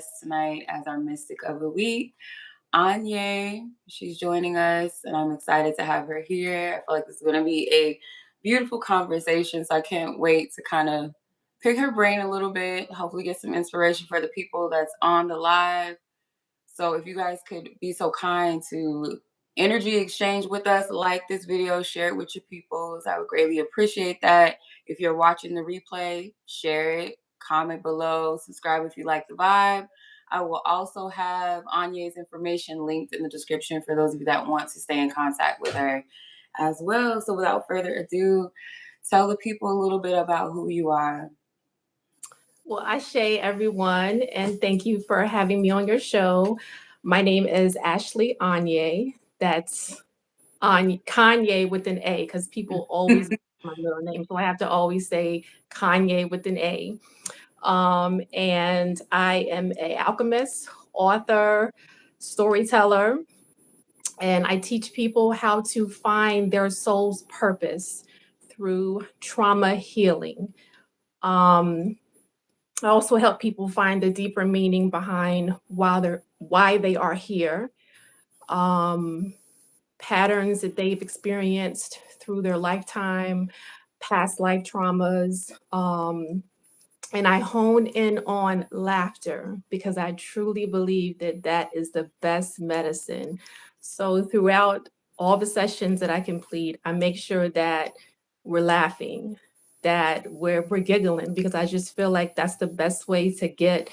tonight as our mystic of the week, Aonyea. She's joining us, and I'm excited to have her here. I feel like this is going to be a beautiful conversation, so I can't wait to kind of pick her brain a little bit, hopefully get some inspiration for the people that's on the live. So if you guys could be so kind to energy exchange with us, like this video, share it with your peoples. I would greatly appreciate that. If you're watching the replay, share it, comment below, subscribe if you like the vibe. I will also have Anya's information linked in the description for those of you that want to stay in contact with her as well. So without further ado, tell the people a little bit about who you are. Well, Ashe, everyone, and thank you for having me on your show. My name is Ashley Aonyea. That's on Kanye with an A because people always my middle name, so I have to always say Kanye with an A. And I am a alchemist, author, storyteller, and I teach people how to find their soul's purpose through trauma healing. Um, I also help people find the deeper meaning behind why they are here, um, patterns that they've experienced through their lifetime, past life traumas, and I hone in on laughter because I truly believe that that is the best medicine. So throughout all the sessions that I complete, I make sure that we're laughing, that we're giggling because I just feel like that's the best way to get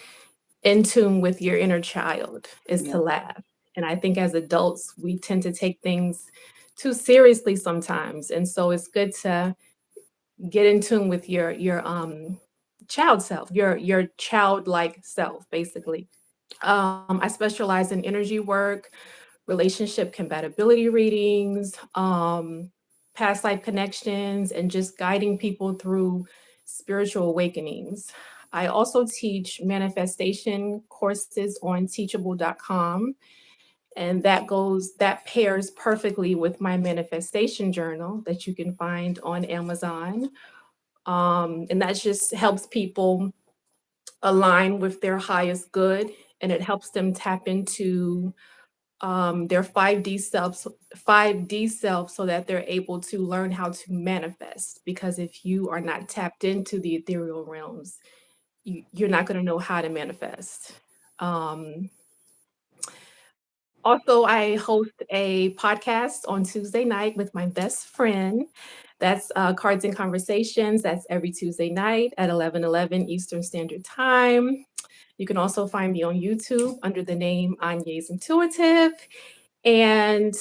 in tune with your inner child is Yeah. to laugh. And I think as adults, we tend to take things too seriously sometimes. And so it's good to get in tune with your child self, your childlike self, basically. I specialize in energy work, relationship compatibility readings, past life connections, and just guiding people through spiritual awakenings. I also teach manifestation courses on teachable.com, and that pairs perfectly with my manifestation journal that you can find on Amazon. And that just helps people align with their highest good, and it helps them tap into their 5D self so that they're able to learn how to manifest. Because if you are not tapped into the ethereal realms, you're not going to know how to manifest. Um, Also, I host a podcast on Tuesday night with my best friend. That's Cards and Conversations. That's every Tuesday night at 11:11 Eastern Standard Time. You can also find me on YouTube under the name Anya's Intuitive. And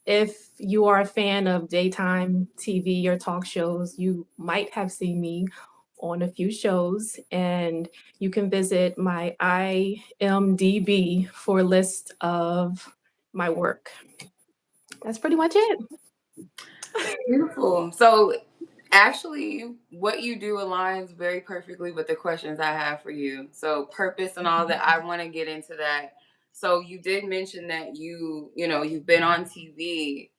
if you are a fan of daytime TV or talk shows, you might have seen me on a few shows. And you can visit my IMDb for a list of my work. That's pretty much it. Beautiful. So actually, what you do aligns very perfectly with the questions I have for you. So, purpose and all that, I want to get into that. So, you did mention that you've been on TV.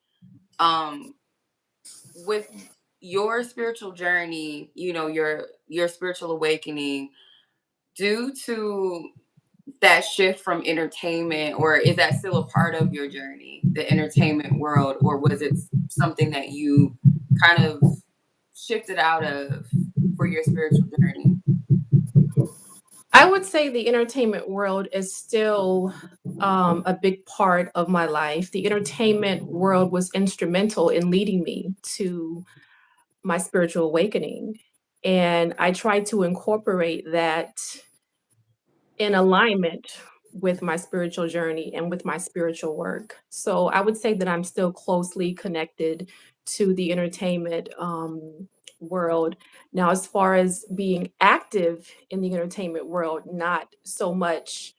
Um, with your spiritual journey, your spiritual awakening, due to that shift from entertainment, or is that still a part of your journey, the entertainment world, or was it something that you kind of shifted out of for your spiritual journey? I would say the entertainment world is still a big part of my life. The entertainment world was instrumental in leading me to my spiritual awakening. And I try to incorporate that in alignment with my spiritual journey and with my spiritual work. So I would say that I'm still closely connected to the entertainment world. Now, as far as being active in the entertainment world, not so much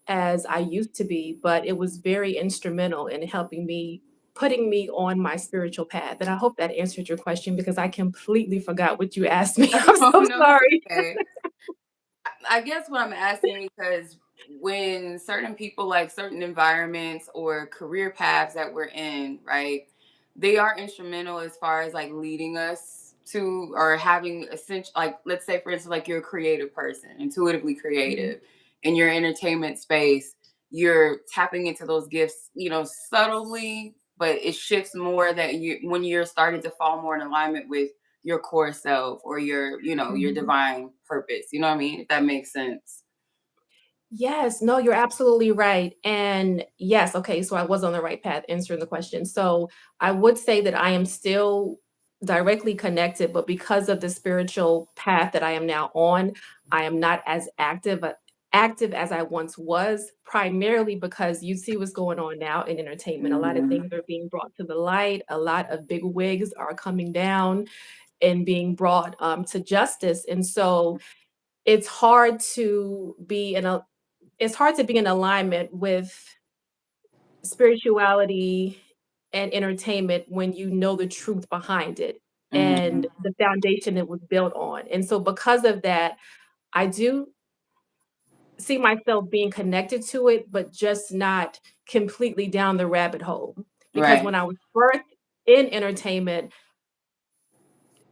as I used to be, but it was very instrumental in helping me, putting me on my spiritual path. And I hope that answered your question because I completely forgot what you asked me. I'm Oh so no, it's sorry. okay. I guess what I'm asking, because when certain people, like certain environments or career paths that we're in, right, they are instrumental as far as like leading us to, or having essential, like let's say for instance, like you're a creative person, intuitively Mhm. creative. in your entertainment space, you're tapping into those gifts, subtly, but it shifts more that you when you're starting to fall more in alignment with your core self or your Mhm. divine purpose. You know what I mean? If that makes sense. Yes, no, you're absolutely right. And yes, okay, so I was on the right path answering the question. So I would say that I am still directly connected, but because of the spiritual path that I am now on, I am not as active as I once was, primarily because you see what's going on now in entertainment. A lot of Hmm. things are being brought to the light. A lot of big wigs are coming down and being brought to justice. And so it's hard to be in a it's hard to be in alignment with spirituality and entertainment when you know the truth behind it and Hmm. the foundation it was built on. And so because of that, I do see myself being connected to it, but just not completely down the rabbit hole. Because Right. when I was first in entertainment,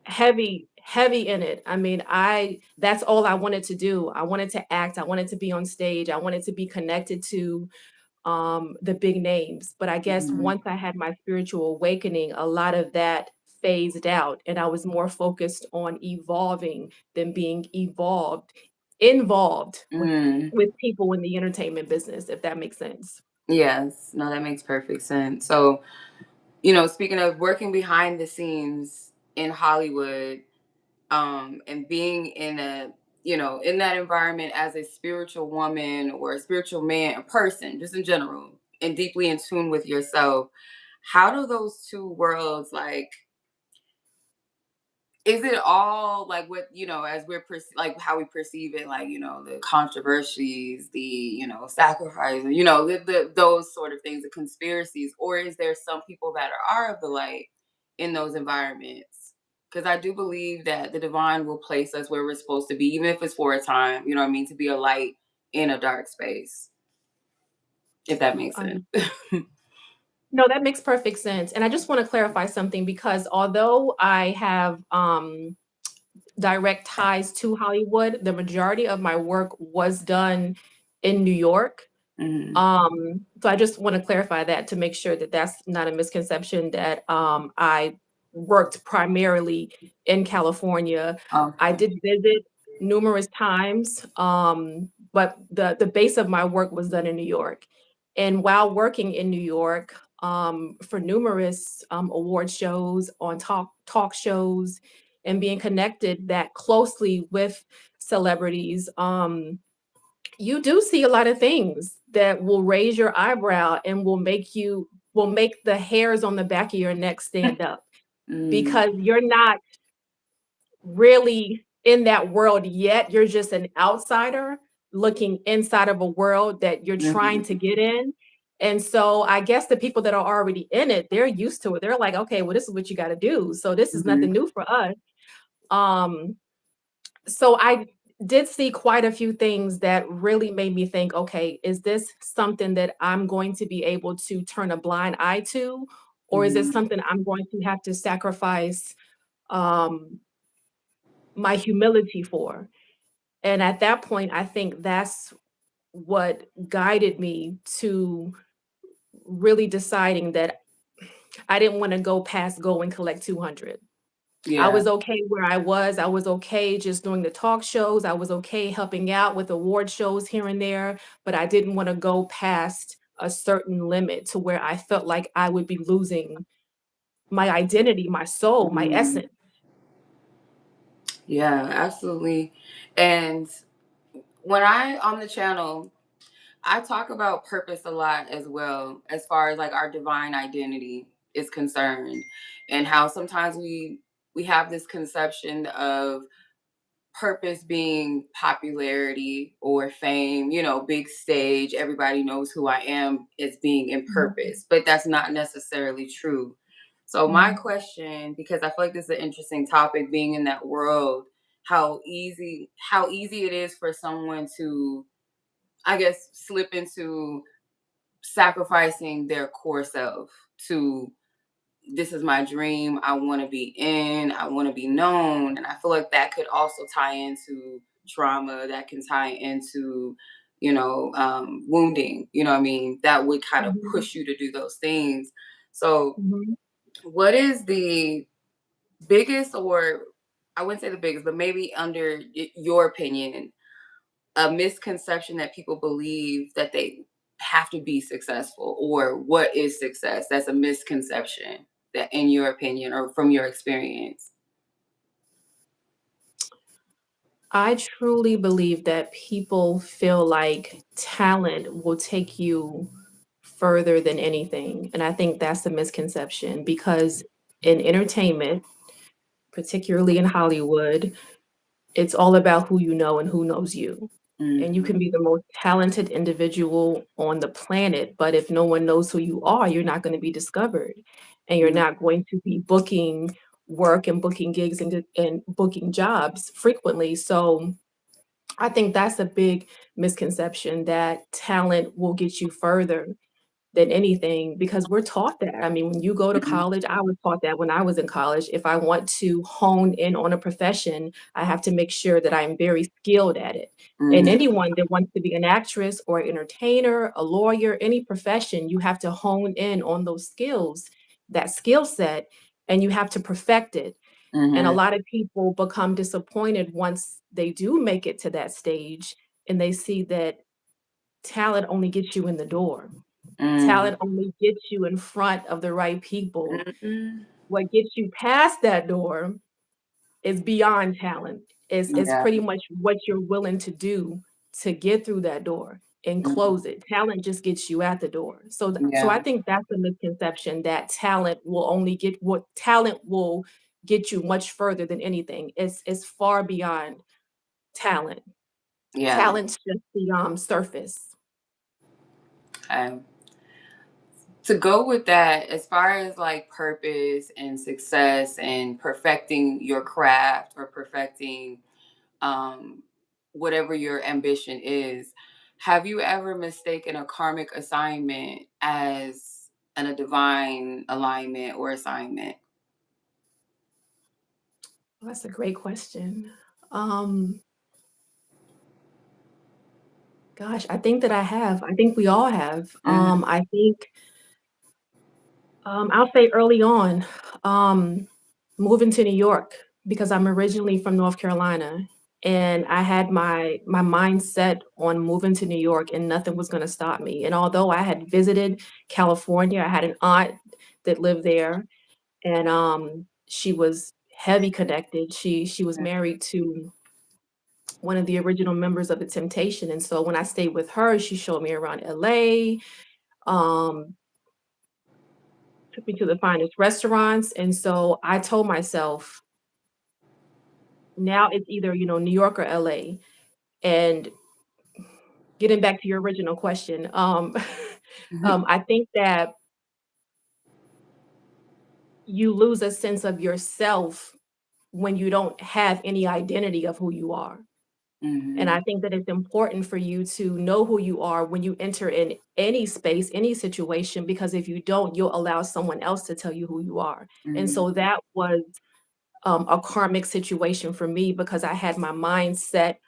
heavy in it. I mean, I that's all I wanted to do. I wanted to act, I wanted to be on stage, I wanted to be connected to the big names. But I guess Hmm. once I had my spiritual awakening, a lot of that phased out and I was more focused on evolving than being involved Mm. with people in the entertainment business, if that makes sense. Yes. No, that makes perfect sense. So, speaking of working behind the scenes in Hollywood, and being in that environment as a spiritual woman or a spiritual man, a person, just in general, and deeply in tune with yourself, how do those two worlds like is it all like what as like how we perceive it, like the controversies, the sacrifice, those sort of things, the conspiracies, or is there some people that are of the light in those environments? Because I do believe that the divine will place us where we're supposed to be, even if it's for a time. You know what I mean? To be a light in a dark space, if that makes sense. Um, no, that makes perfect sense. And I just want to clarify something because although I have direct ties to Hollywood, the majority of my work was done in New York. Hmm. So I just want to clarify that to make sure that that's not a misconception that I worked primarily in California. I Okay. did visit numerous times, but the base of my work was done in New York. And while working in New York for numerous award shows, on talk shows, and being connected that closely with celebrities, you do see a lot of things that will raise your eyebrow and will make the hairs on the back of your neck stand up Mm-hmm. because you're not really in that world yet. You're just an outsider looking inside of a world that you're trying to get in. And so I guess the people that are already in it, they're used to it. They're like, okay, well, this is what you got to do. So this is Hmm. nothing new for us. Um, so I did see quite a few things that really made me think, okay, is this something that I'm going to be able to turn a blind eye to? Or is it Hmm. something I'm going to have to sacrifice um, my humility for? And at that point, I think that's what guided me to really deciding that I didn't want to go past go and collect 200. I Yeah. was okay where I was. I was okay just doing the talk shows. I was okay helping out with award shows here and there, but I didn't want to go past a certain limit to where I felt like I would be losing my identity, my soul, my Mhm. essence. Yeah, absolutely. And when I on the channel, I talk about purpose a lot as well, as far as like our divine identity is concerned, and how sometimes we have this conception of purpose being popularity or fame, big stage, everybody knows who I am as being in Mhm, purpose, but that's not necessarily true. So my mhm, question, because I feel like this is an interesting topic, being in that world, how easy it is for someone to, I guess, slip into sacrificing their core self to this is my dream. I want to be in, I want to be known. And I feel like that could also tie into trauma, that can tie into, wounding, what I mean, that would kind of Mhm, push you to do those things. So, mhm. what is the biggest, or I wouldn't say the biggest, but maybe under your opinion, a misconception that people believe that they have to be successful, or what is success? That's a misconception that, in your opinion, or from your experience. I truly believe that people feel like talent will take you further than anything, and I think that's a misconception because in entertainment, particularly in Hollywood, it's all about who you know and who knows you. And you can Mhm. be the most talented individual on the planet, but if no one knows who you are, you're not gonna be discovered, and you're Mhm. not going to be booking work and booking gigs and booking jobs frequently. So I think that's a big misconception that talent will get you further than anything because we're taught that. I mean, when you go to Mhm. college, I was taught that when I was in college. If I want to hone in on a profession, I have to make sure that I'm very skilled at it. And Mhm. anyone that wants to be an actress or an entertainer, a lawyer, any profession, you have to hone in on those skills, that skill set, and you have to perfect it. And a Mhm. lot of people become disappointed once they do make it to that stage and they see that talent only gets you in the door. Mhm. Talent only gets you in front of the right people. Mhm. What gets you past that door is beyond talent. It's Yeah. pretty much what you're willing to do to get through that door and Mhm. close it. Talent just gets you at the door. So Yeah. I think that's a misconception that talent will get you much further than anything. It's far beyond talent. Yeah. Talent's just the surface. Um, to go with that, as far as like purpose and success and perfecting your craft, or perfecting um, whatever your ambition is, have you ever mistaken a karmic assignment as a divine alignment or assignment? That's a great question. Um, Gosh, I think that I have. I think we all have. Mhm. I think, I'll say early on, moving to New York because I'm originally from North Carolina, and I had my mind set on moving to New York, and nothing was gonna stop me. And although I had visited California, I had an aunt that lived there, and she was heavy connected. She was married to one of the original members of the Temptation, and so when I stayed with her, she showed me around LA, um, took me to the finest restaurants, and so I told myself, now it's either, New York or LA. And getting back to your original question, Mhm. I think that you lose a sense of yourself when you don't have any identity of who you are. And I Mhm. think that it's important for you to know who you are when you enter in any space, any situation, because if you don't, you'll allow someone else to tell you who you are. And Mhm. so that was a karmic situation for me because I had my mind set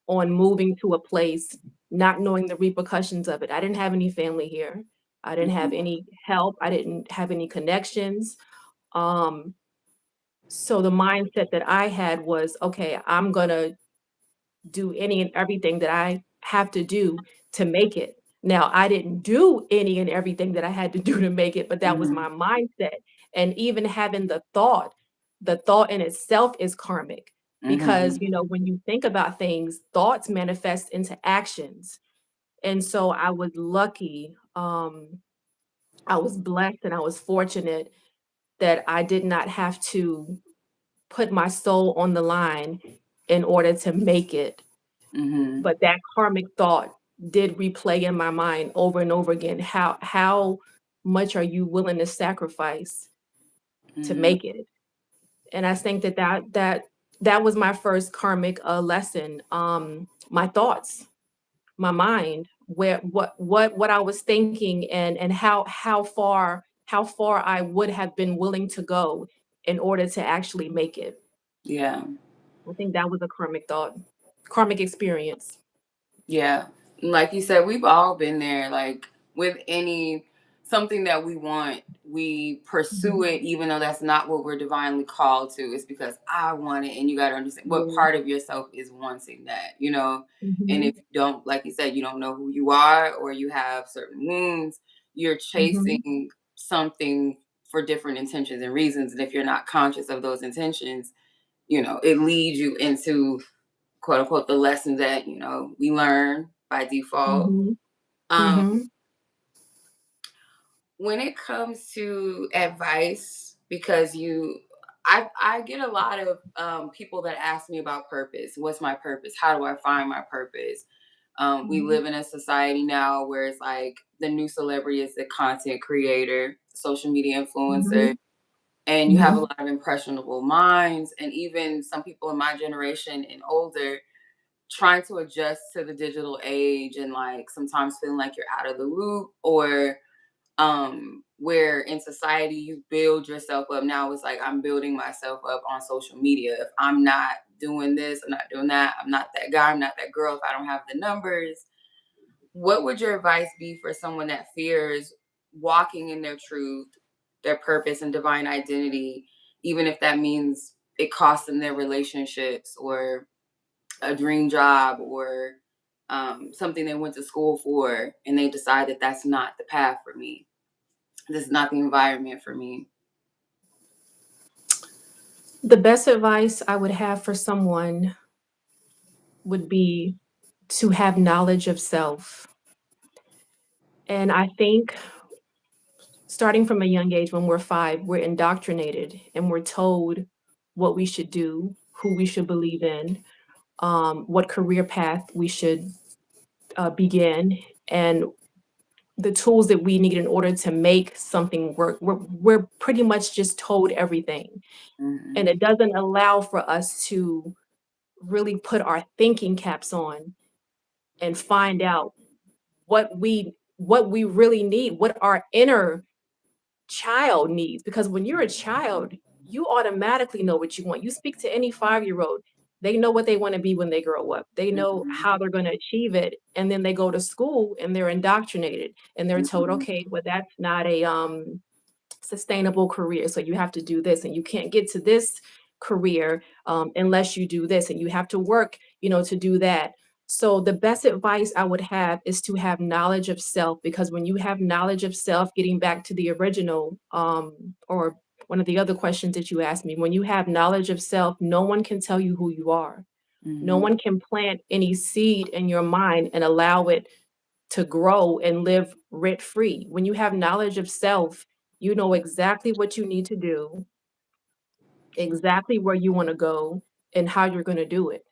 on moving to a place, not knowing the repercussions of it. I didn't have any family here. I didn't have Mhm. any help. I didn't have any connections. Um, so the mindset that I had was, okay, I'm gonna do any and everything that I have to do to make it. Now, I didn't do any and everything that I had to do to make it, but that was Mhm. my mindset. And even having the thought in itself is karmic because, Mhm. when you think about things, thoughts manifest into actions. And so I was lucky, I was blessed and I was fortunate that I did not have to put my soul on the line in order to make it. Mhm. But that karmic thought did replay in my mind over and over again. How much are you willing to sacrifice to Mhm. make it? And I think that was my first karmic lesson. My thoughts, my mind, where what I was thinking and how far I would have been willing to go in order to actually make it. Yeah. I think that was a karmic thought, karmic experience. Yeah. Like you said, we've all been there. Like with any something that we want, we pursue Mhm. it even though that's not what we're divinely called to. It's because I want it, and you got to understand what Yeah. part of yourself is wanting that, you know? And if Mhm. you don't, like you said, you don't know who you are or you have certain wounds, you're Mhm. chasing something for different intentions and reasons. And if you're not conscious of those intentions, it leads you into quote unquote the lessons that we learn by default. Mhm. um Mhm. when it comes to advice, because I get a lot of people that ask me about purpose. What's my purpose? How do I find my purpose? We Mhm. live in a society now where it's like the new celebrity is the content creator, social media influencer, Mhm. and you have a Mhm. lot of impressionable minds, and even some people in my generation and older trying to adjust to the digital age, and like sometimes feeling like you're out of the loop, or where in society you build yourself up. Now it's like I'm building myself up on social media. If I'm not doing this, I'm not doing that, I'm not that guy, I'm not that girl, if I don't have the numbers. What would your advice be for someone that fears walking in their truth, their purpose and divine identity, even if that means it costs them their relationships or a dream job, or something they went to school for, and they decide that that's not the path for me? This is not the environment for me. The best advice I would have for someone would be to have knowledge of self. And I think starting from a young age, when we're 5, we're indoctrinated and we're told what we should do, who we should believe in, what career path we should begin, and the tools that we need in order to make something work. We're pretty much just told everything. And Mhm. it doesn't allow for us to really put our thinking caps on and find out what we really need, what our inner child needs. Because when you're a child, you automatically know what you want. You speak to any 5-year-old, they know what they want to be when they grow up. They know Mhm. how they're going to achieve it. And then they go to school and they're indoctrinated and they're told, Mhm. okay, well, that's not a sustainable career. So you have to do this, and you can't get to this career unless you do this, and you have to work, to do that. So the best advice I would have is to have knowledge of self, because when you have knowledge of self, getting back to the original or one of the other questions that you asked me, when you have knowledge of self, no one can tell you who you are. No Mhm. one can plant any seed in your mind and allow it to grow and live rent free. When you have knowledge of self, you know exactly what you need to do, exactly where you want to go, and how you're going to do it.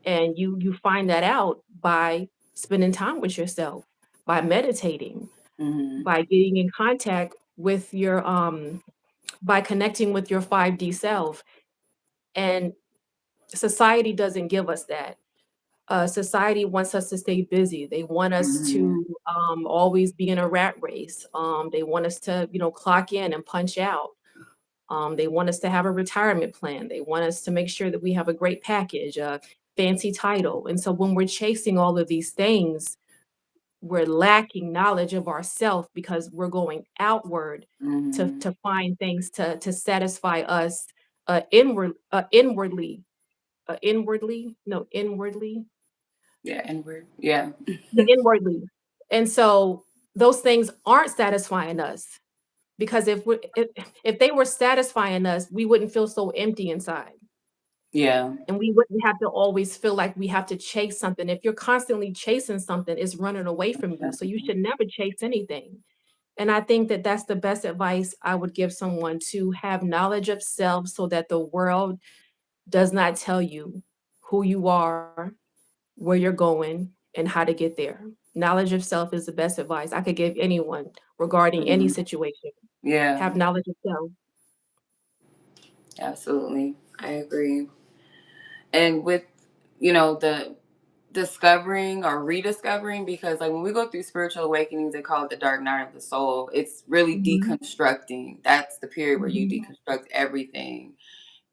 And you find that out by spending time with yourself, by meditating, Mhm. by getting in contact with your by connecting with your 5D self. And society doesn't give us that. Society wants us to stay busy. They want us Mhm. to always be in a rat race. They want us to, clock in and punch out. They want us to have a retirement plan. They want us to make sure that we have a great package, a fancy title. And so when we're chasing all of these things, we're lacking knowledge of ourself because we're going outward to Mhm. to find things to satisfy us inwardly, no, inwardly. Yeah, and we're yeah. Yeah, inwardly. And so those things aren't satisfying us, because if they were satisfying us, we wouldn't feel so empty inside. Yeah. And we wouldn't have to always feel like we have to chase something. If you're constantly chasing something, it's running away from you. So you should never chase anything. And I think that that's the best advice I would give someone, to have knowledge of self so that the world does not tell you who you are, where you're going, and how to get there. Knowledge of self is the best advice I could give anyone regarding any Mhm. situation. Yeah, Have knowledge of self. absolutely. I agree. And with the discovering or rediscovering, because like when we go through spiritual awakenings, they call it the dark night of the soul. It's really Mhm, deconstructing. That's the period where you mhm, deconstruct everything.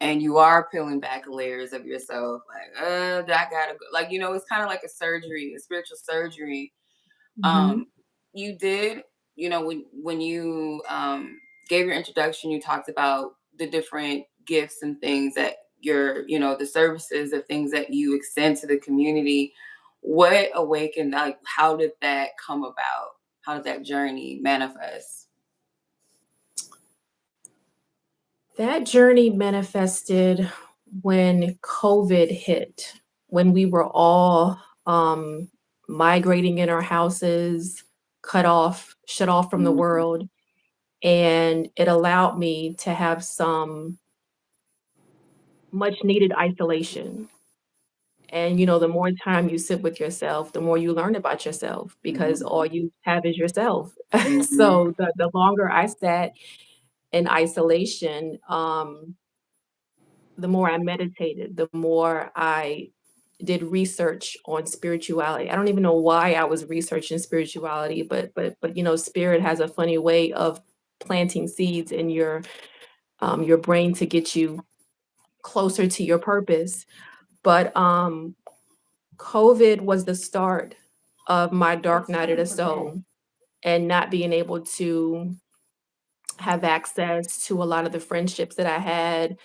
and you are peeling back layers of yourself, like, that gotta go. Like, it's kind of like a surgery, a spiritual surgery. Mhm. Um, you did, when you gave your introduction, you talked about the different gifts and things that the services, the things that you extend to the community. What awakened, like, how did that come about? How did that journey manifest? That journey manifested when COVID hit, when we were all um, migrating in our houses, shut off from the Mhm, world. And it allowed me to have some much needed isolation. And, the more time you sit with yourself, the more you learn about yourself because mhm, all you have is yourself. mhm, So the longer I sat in isolation, the more I meditated, the more I did research on spirituality. I don't even know why I was researching spirituality, but spirit has a funny way of planting seeds in your brain to get you closer to your purpose. But COVID was the start of my dark night of the soul and not being able to have access to a lot of the friendships that I had.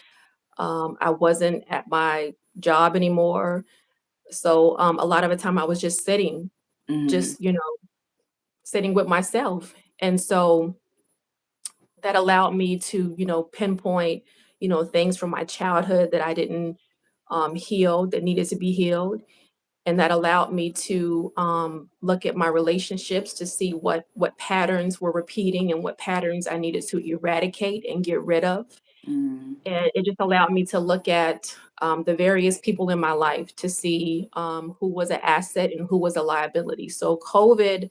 I wasn't at my job anymore. So a lot of the time I was just sitting, mhm, just, sitting with myself. And so that allowed me to, pinpoint, things from my childhood that I didn't heal that needed to be healed. And that allowed me to look at my relationships to see what patterns were repeating and what patterns I needed to eradicate and get rid of. mhm. And it just allowed me to look at the various people in my life to see who was an asset and who was a liability. So COVID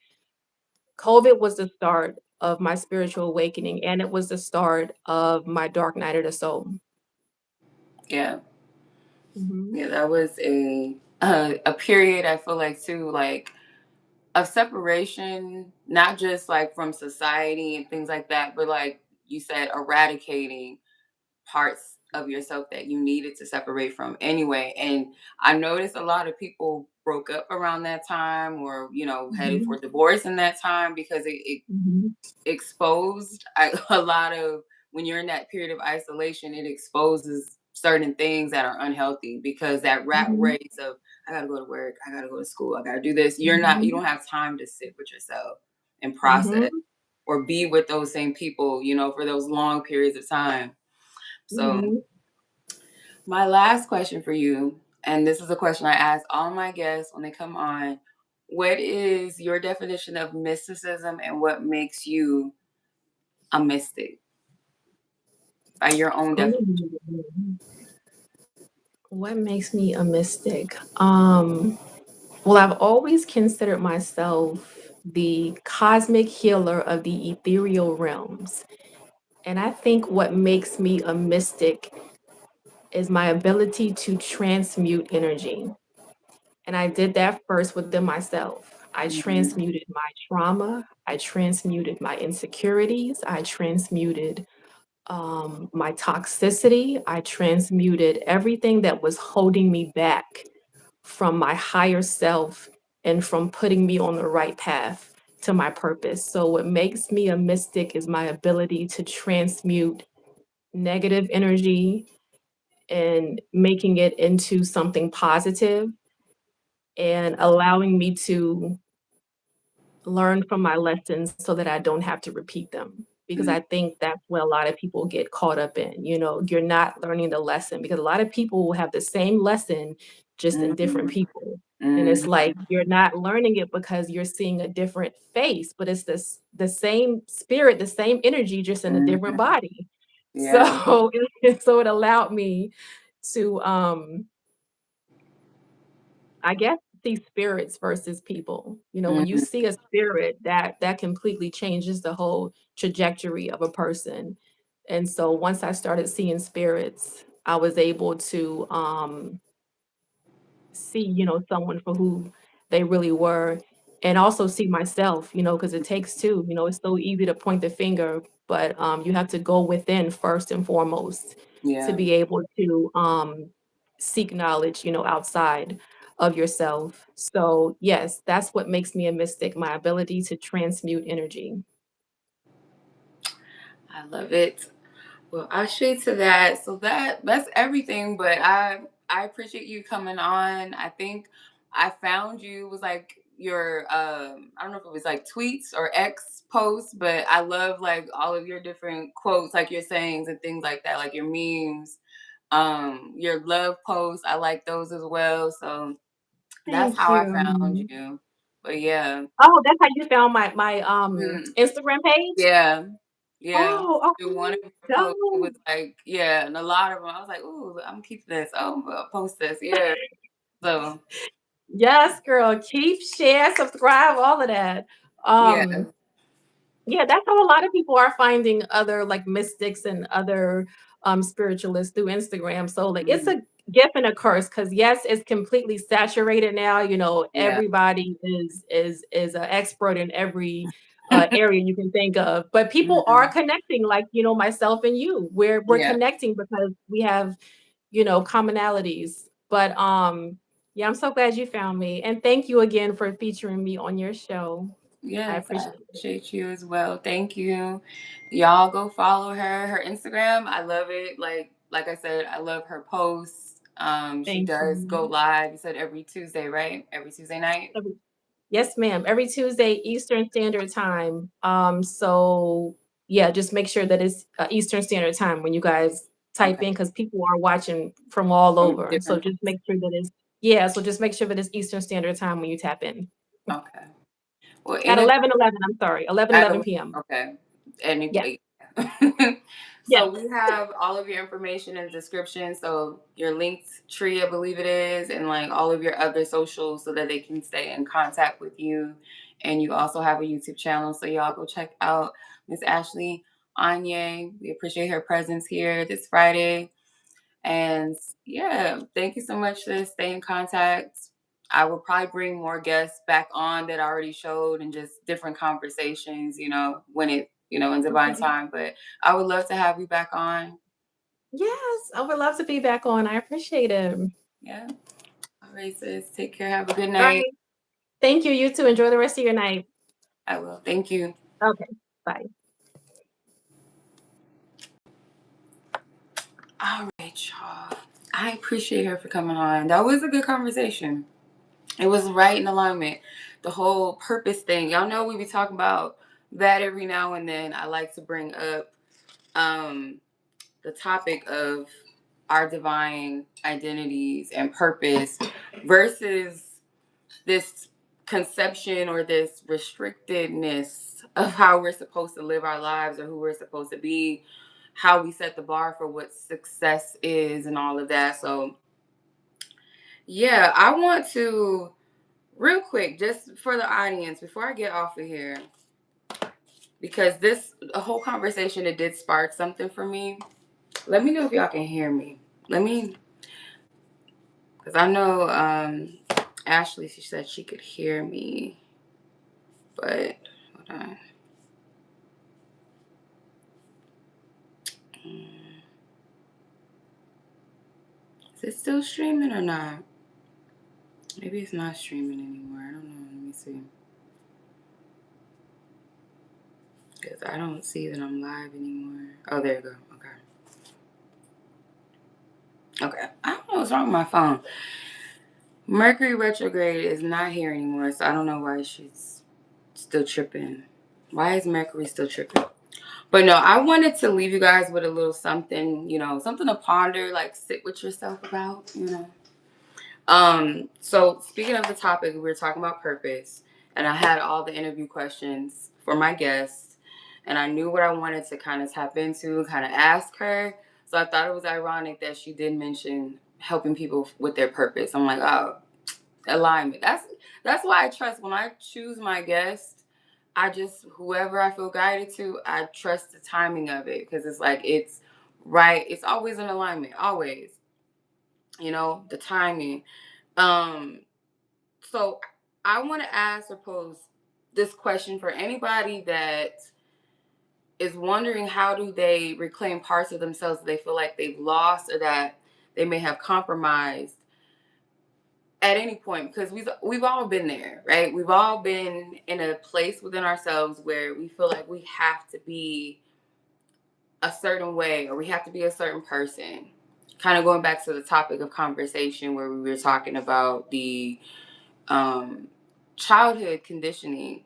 was the start of my spiritual awakening, and it was the start of my dark night of the soul. Yeah. Mhm. Yeah, that was a period, I feel like, too, like, of separation, not just like from society and things like that, but like you said, eradicating parts of yourself that you needed to separate from anyway. And I noticed a lot of people broke up around that time, or headed for Mhm. divorce in that time, because it Mhm. exposed a lot of, when you're in that period of isolation, it exposes certain things that are unhealthy, because that rat Mhm. race of, I gotta go to work, I gotta go to school, I gotta do this, you Mhm. don't have time to sit with yourself and process Mhm. or be with those same people, for those long periods of time. So Mhm. my last question for you, and this is a question I ask all my guests when they come on: what is your definition of mysticism, and what makes you a mystic by your own definition? Ooh. What makes me a mystic? Well, I've always considered myself the cosmic healer of the ethereal realms. And I think what makes me a mystic is my ability to transmute energy. And I did that first within myself. I Mhm, transmuted my trauma, I transmuted my insecurities, I transmuted my toxicity, I transmuted everything that was holding me back from my higher self and from putting me on the right path to my purpose. So, what makes me a mystic is my ability to transmute negative energy and making it into something positive and allowing me to learn from my lessons so that I don't have to repeat them. Because mm, I think that's where a lot of people get caught up in. You're not learning the lesson because a lot of people will have the same lesson just in different mhm, people. And it's mhm, like you're not learning it because you're seeing a different face, but it's the same spirit, the same energy, just in a different mhm. body. Yeah. So so it allowed me to I guess see spirits versus people. When you Mhm, see a spirit, that completely changes the whole trajectory of a person. And so once I started seeing spirits, I was able to see, someone for who they really were and also see myself, because it takes two. It's so easy to point the finger, but you have to go within first and foremost to Yeah. be able to seek knowledge, outside of yourself. So yes, that's what makes me a mystic, my ability to transmute energy. I love it. Well, I shade to that. So that's everything. But I appreciate you coming on. I think I found you was like your I don't know if it was like tweets or X posts, but I love like all of your different quotes, like your sayings and things like that, like your memes, your love posts. I like those as well. So that's Thank how I found you. you. But yeah. Oh, that's how you found my Mm, Instagram page? yeah. Yeah. Oh, In one of okay. your posts, it was Dope. like, yeah, and a lot of them, I was like, "Ooh, I'm gonna keep this. Oh, I'll post this." Yeah. So, Yes, girl. Keep, share, subscribe, all of that. yeah. Yeah, that's how a lot of people are finding other like mystics and other spiritualists through Instagram. So like it's Mhm. a gift and a curse because yes, it's completely saturated now. Yeah. Everybody is an expert in every area you can think of. But people are Mhm. connecting, like myself and you. We're Yeah. connecting because we have commonalities. But yeah, I'm so glad you found me. And thank you again for featuring me on your show. I Yes, I appreciate it. appreciate you as well. Thank you. Y'all go follow her. Her Instagram, I love it. Like I said, I love her posts. She Thank does go you. live. You said every Tuesday, right? Every Tuesday night? Every Yes, ma'am. Every Tuesday, Eastern Standard Time. So yeah, just make sure that it's Eastern Standard Time when you guys type Okay. in because people are watching from all From over. So different just places. make sure that it's yeah. So just make sure that it's Eastern Standard Time when you tap in Okay. Well, at in 11:11. I'm sorry, 11:11 p.m. Okay. And Yeah. so Yes. we have all of your information in the description. So your linked tree, I believe it is, and like all of your other socials so that they can stay in contact with you. And you also have a YouTube channel. So y'all go check out Miss Ashley Aonyea. We appreciate her presence here this Friday. And yeah, thank you so much for stay in contact. I will probably bring more guests back on that I already showed and just different conversations, when in divine Okay. time. But I would love to have you back on. Yes, I would love to be back on. I appreciate it. Yeah. All right, sis. Take care. Have a good All night. right. Thank you. You too. Enjoy the rest of your night. I will. Thank you. Okay. Bye. All right, y'all. I appreciate her for coming on. That was a good conversation. It was right in alignment. The whole purpose thing. Y'all know we be talking about that every now and then. I like to bring up um the topic of our divine identities and purpose versus this conception or this restrictedness of how we're supposed to live our lives or who we're supposed to be, how we set the bar for what success is and all of that. So yeah, I want to real quick, just for the audience, before I get off of here, because this a whole conversation, it did spark something for me. Let me know if y'all can hear me. Let me, because I know Ashley, she said she could hear me, but hold on. Mm, is it still streaming or not? Maybe it's not streaming anymore. I don't know. Let me see. Because I don't see that I'm live anymore. Oh, there you go. Okay. Okay. I don't know what's wrong with my phone. Mercury retrograde is not here anymore, so I don't know why she's still tripping. Why is Mercury still tripping? But no, I wanted to leave you guys with a little something, something to ponder, like sit with yourself about. So speaking of the topic, we were talking about purpose, and I had all the interview questions for my guests, and I knew what I wanted to kind of tap into, kind of ask her. So I thought it was ironic that she did mention helping people with their purpose. I'm like, oh, alignment. That's why I trust when I choose my guest. I just whoever I feel guided to, I trust the timing of it because it's like it's right. It's always in alignment, always. The timing. Um, so I want to ask or pose this question for anybody that is wondering how do they reclaim parts of themselves that they feel like they've lost or that they may have compromised at any point, because we've all been there, right? We've all been in a place within ourselves where we feel like we have to be a certain way or we have to be a certain person. Kind of going back to the topic of conversation where we were talking about the um, childhood conditioning.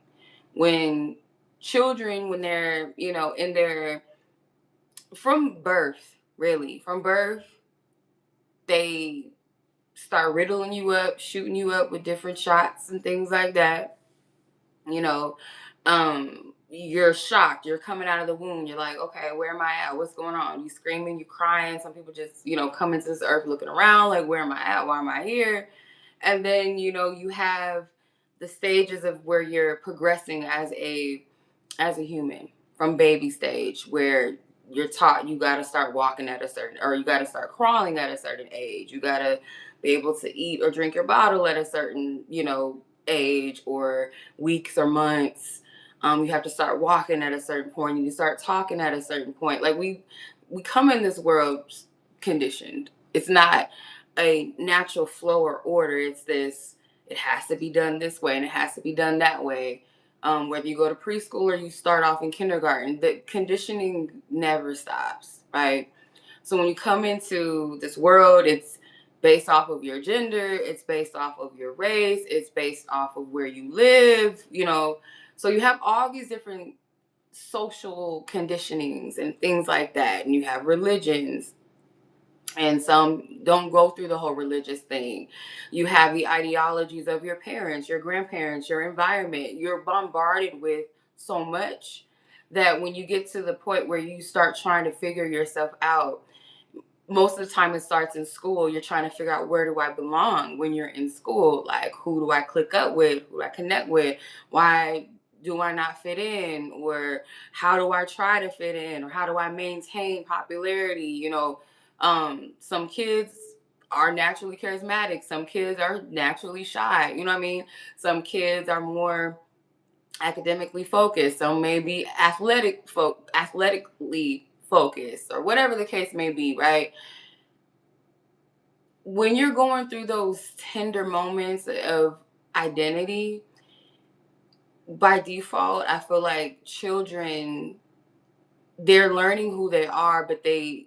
When children, when they're, in their, from birth, really, from birth, they start riddling you up, shooting you up with different shots and things like that. You know, you're shocked. You're coming out of the womb. You're like, okay, where am I at? What's going on? You screaming, you crying. Some people just, come into this earth looking around, like, where am I at? Why am I here? And then, you have the stages of where you're progressing as a human, from baby stage, where you're taught you got to start walking at a certain, or you got to start crawling at a certain age. You got to be able to eat or drink your bottle at a certain, age, or weeks or months. You have to start walking at a certain point. You start talking at a certain point. Like, we come in this world conditioned. It's not a natural flow or order. It's this. It has to be done this way, and it has to be done that way. Whether you go to preschool or you start off in kindergarten, the conditioning never stops, right? So when you come into this world, it's based off of your gender, it's based off of your race, it's based off of where you live. So you have all these different social conditionings and things like that. And you have religions, and some don't go through the whole religious thing. You have the ideologies of your parents, your grandparents, your environment. You're bombarded with so much that when you get to the point where you start trying to figure yourself out, most of the time it starts in school. You're trying to figure out, where do I belong when you're in school? Like, who do I click up with? Who do I connect with? Why do I not fit in? Or how do I try to fit in? Or how do I maintain popularity? Some kids are naturally charismatic. Some kids are naturally shy. You know what I mean? Some kids are more academically focused. Some may be athletically focused, or whatever the case may be, right? When you're going through those tender moments of identity, by default, I feel like children, they're learning who they are, but they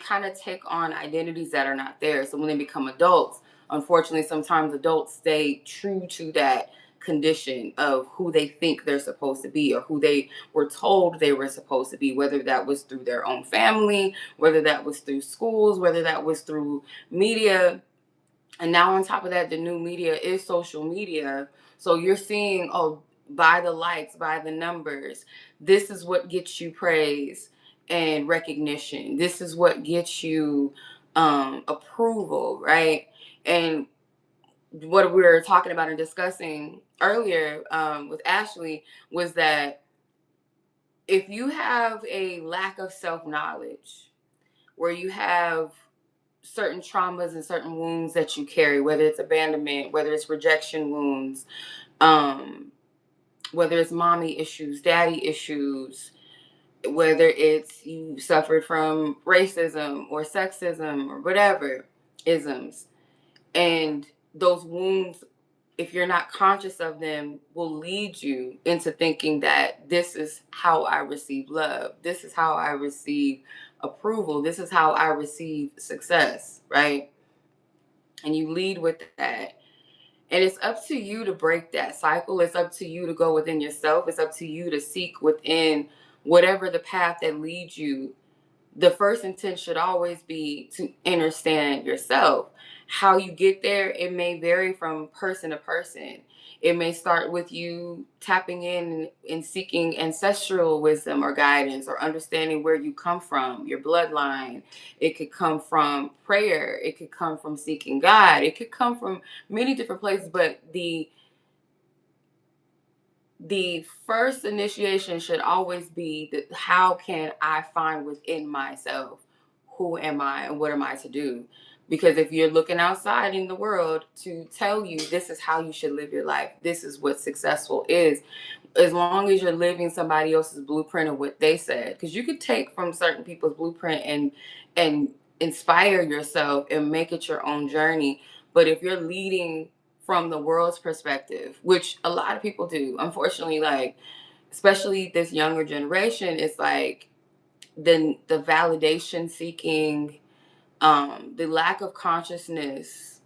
kind of take on identities that are not there. So when they become adults, unfortunately, sometimes adults stay true to that condition of who they think they're supposed to be, or who they were told they were supposed to be, whether that was through their own family, whether that was through schools, whether that was through media. And now on top of that, the new media is social media. So you're seeing, oh, by the likes, by the numbers, this is what gets you praise and recognition. This is what gets you approval, right? And what we were talking about and discussing earlier with Ashley was that if you have a lack of self-knowledge, where you have certain traumas and certain wounds that you carry, whether it's abandonment, whether it's rejection wounds, um, whether it's mommy issues, daddy issues, whether it's you suffered from racism or sexism or whatever isms, and those wounds, if you're not conscious of them, will lead you into thinking that this is how I receive love. This is how I receive approval. This is how I receive success, right? And you lead with that. And it's up to you to break that cycle. It's up to you to go within yourself. It's up to you to seek within whatever the path that leads you. The first intent should always be to understand yourself. How you get there, it may vary from person to person. It may start with you tapping in and seeking ancestral wisdom or guidance, or understanding where you come from, your bloodline. It could come from prayer. It could come from seeking God. It could come from many different places, but the first initiation should always be that, how can I find within myself, who am I and what am I to do? Because if you're looking outside in the world to tell you this is how you should live your life, this is what successful is, as long as you're living somebody else's blueprint of what they said, because you could take from certain people's blueprint and inspire yourself and make it your own journey. But if you're leading from the world's perspective, which a lot of people do, unfortunately, like especially this younger generation, it's like the validation seeking, the lack of consciousness,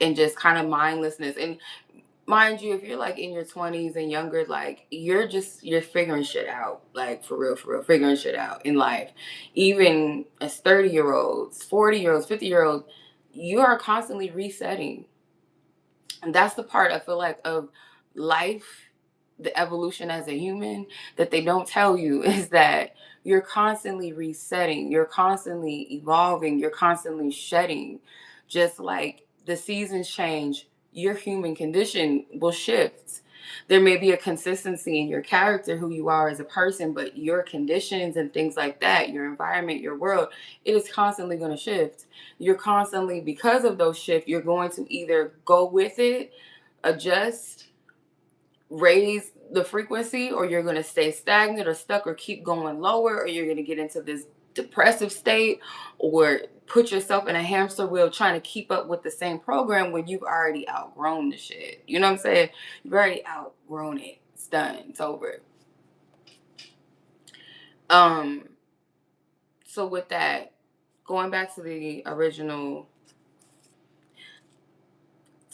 and just kind of mindlessness. And mind you, if you're like in your 20s and younger, like you're figuring shit out, like for real, figuring shit out in life. Even as 30-year-olds, 40-year-olds, 50-year-olds, you are constantly resetting. And that's the part I feel like of life, the evolution as a human, that they don't tell you is that you're constantly resetting, you're constantly evolving, you're constantly shedding. Just like the seasons change, your human condition will shift. There may be a consistency in your character, who you are as a person, but your conditions and things like that, your environment, your world, it is constantly going to shift. You're constantly, because of those shifts, you're going to either go with it, adjust, raise the frequency, or you're going to stay stagnant or stuck or keep going lower, or you're going to get into this depressive state or put yourself in a hamster wheel trying to keep up with the same program when you've already outgrown the shit. You know what I'm saying? You've already outgrown it. It's done. It's over. Um so with that, going back to the original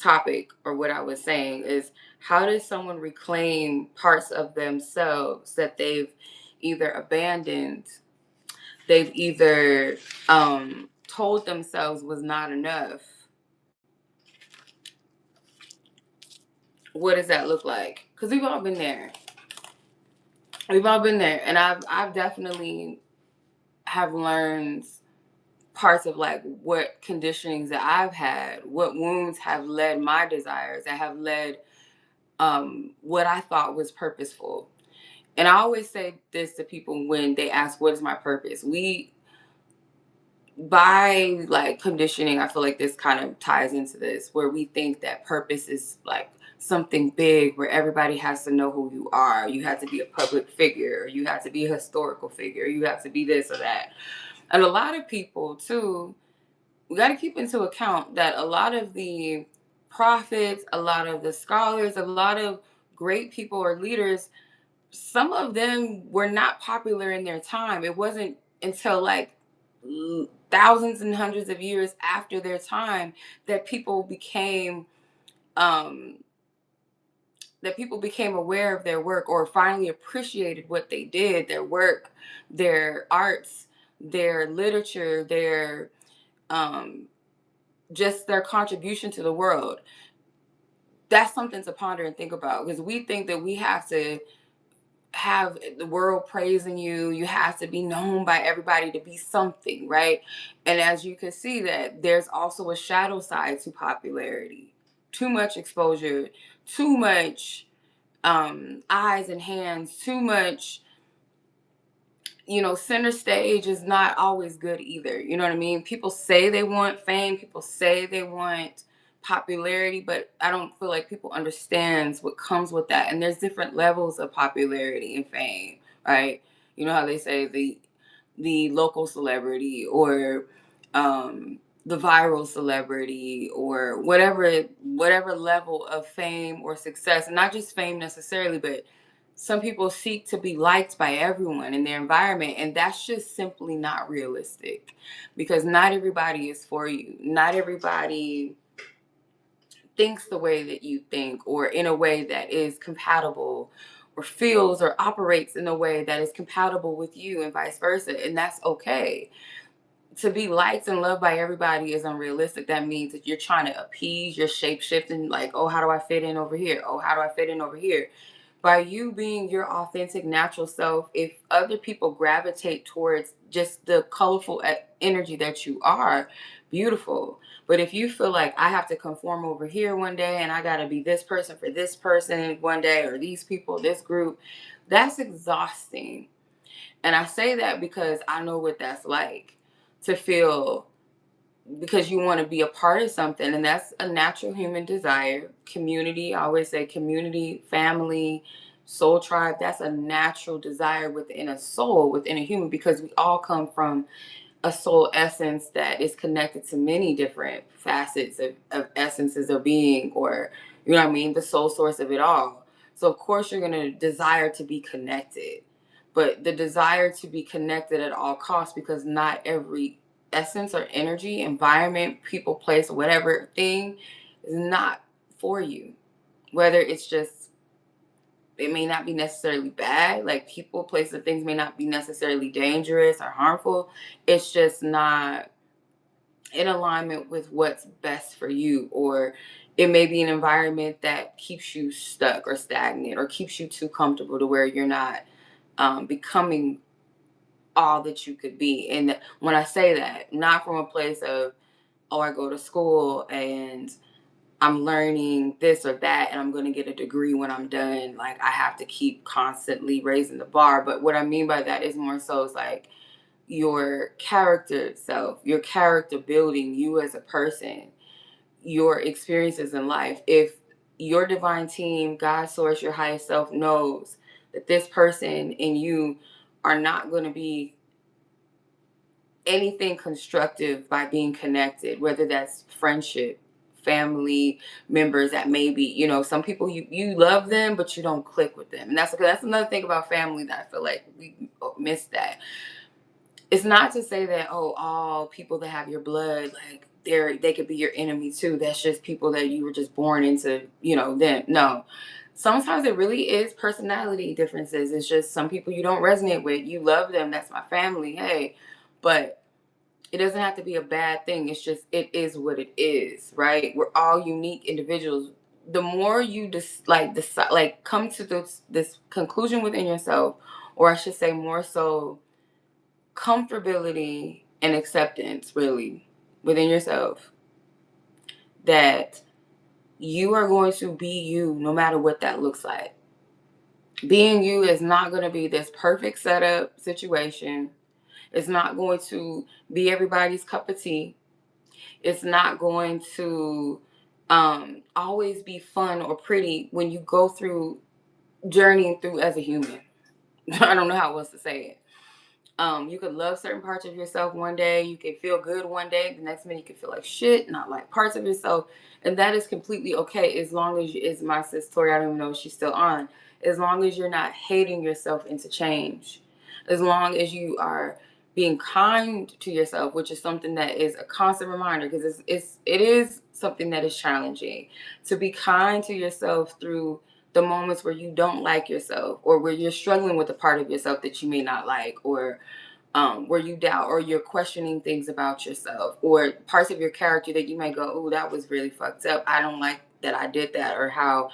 topic, or what I was saying is, how does someone reclaim parts of themselves that they've either abandoned, they've either told themselves was not enough? What does that look like? Because we've all been there. We've all been there, and I've definitely have learned parts of like what conditionings that I've had, what wounds have led my desires, that have led what I thought was purposeful. And I always say this to people when they ask, what is my purpose? We, by like conditioning, I feel like this kind of ties into this, where we think that purpose is like something big where everybody has to know who you are. You have to be a public figure, you have to be a historical figure, you have to be this or that. And a lot of people, too, we got to keep into account that a lot of the prophets, a lot of the scholars, a lot of great people or leaders, some of them were not popular in their time. It wasn't until like thousands and hundreds of years after their time that um people became aware of their work, or finally appreciated what they did, their work, their arts, their literature, their um just their contribution to the world. That's something to ponder and think about, because we think that we have to have the world praising you. You have to be known by everybody to be something, right? And as you can see, that there's also a shadow side to popularity. Too much exposure, too much eyes and hands, too much, center stage is not always good either. You know what I mean? People say they want fame, people say they want popularity, but I don't feel like people understands what comes with that. And there's different levels of popularity and fame, right? You know how they say the local celebrity, or the viral celebrity, or whatever level of fame or success, and not just fame necessarily, but some people seek to be liked by everyone in their environment, and that's just simply not realistic, because not everybody is for you. Not everybody thinks the way that you think, or in a way that is compatible, or feels or operates in a way that is compatible with you, and vice versa, and that's okay. To be liked and loved by everybody is unrealistic. That means that you're trying to appease, you're shape shifting, like, oh, how do I fit in over here? Oh, how do I fit in over here? By you being your authentic, natural self, if other people gravitate towards just the colorful energy that you are, beautiful. But if you feel like I have to conform over here one day, and I got to be this person for this person one day, or these people, this group, that's exhausting. And I say that because I know what that's like, to feel, because you want to be a part of something, and that's a natural human desire. Community, I always say community, family, soul tribe, that's a natural desire within a soul, within a human, because we all come from a soul essence that is connected to many different facets of essences of being, or you know what I mean, the soul source of it all. So of course you're going to desire to be connected, but the desire to be connected at all costs, because not every essence or energy, environment, people, place, whatever thing is not for you. Whether it's just, it may not be necessarily bad, like people, places, things may not be necessarily dangerous or harmful. It's just not in alignment with what's best for you, or it may be an environment that keeps you stuck or stagnant, or keeps you too comfortable to where you're not becoming all that you could be. And when I say that, not from a place of, oh, I go to school and I'm learning this or that and I'm going to get a degree when I'm done, like I have to keep constantly raising the bar. But what I mean by that is more so it's like your character itself, your character building, you as a person, your experiences in life. If your divine team, God source, your highest self knows that this person and you are not going to be anything constructive by being connected, whether that's friendship, family members, that maybe, you know, some people you love them but you don't click with them. And that's another thing about family that I feel like we miss. That it's not to say that, oh, all people that have your blood, like they could be your enemy too. That's just people that you were just born into, you know, them. No. Sometimes it really is personality differences. It's just some people you don't resonate with. You love them. That's my family. Hey. But it doesn't have to be a bad thing. It's just, it is what it is, right? We're all unique individuals. The more you just decide, like come to this conclusion within yourself, or I should say more so comfortability and acceptance really within yourself, that you are going to be you no matter what that looks like. Being you is not going to be this perfect setup situation. It's not going to be everybody's cup of tea. It's not going to always be fun or pretty when you go through journeying through as a human. I don't know how else to say it. You could love certain parts of yourself one day, you can feel good one day, the next minute you can feel like shit, not like parts of yourself, and that is completely okay, as long as you, is my sis Tori, I don't even know if she's still on, as long as you're not hating yourself into change, as long as you are being kind to yourself, which is something that is a constant reminder, because it is something that is challenging to be kind to yourself through the moments where you don't like yourself, or where you're struggling with a part of yourself that you may not like, or where you doubt, or you're questioning things about yourself, or parts of your character that you may go, oh, that was really fucked up. I don't like that I did that, or how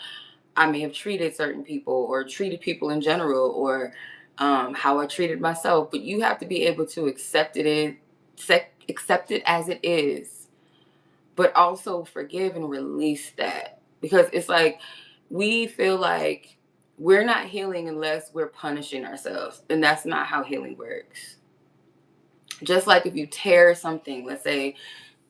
I may have treated certain people, or treated people in general, or how I treated myself. But you have to be able to accept it as it is, but also forgive and release that, because it's like we feel like we're not healing unless we're punishing ourselves, and that's not how healing works. Just like if you tear something, let's say,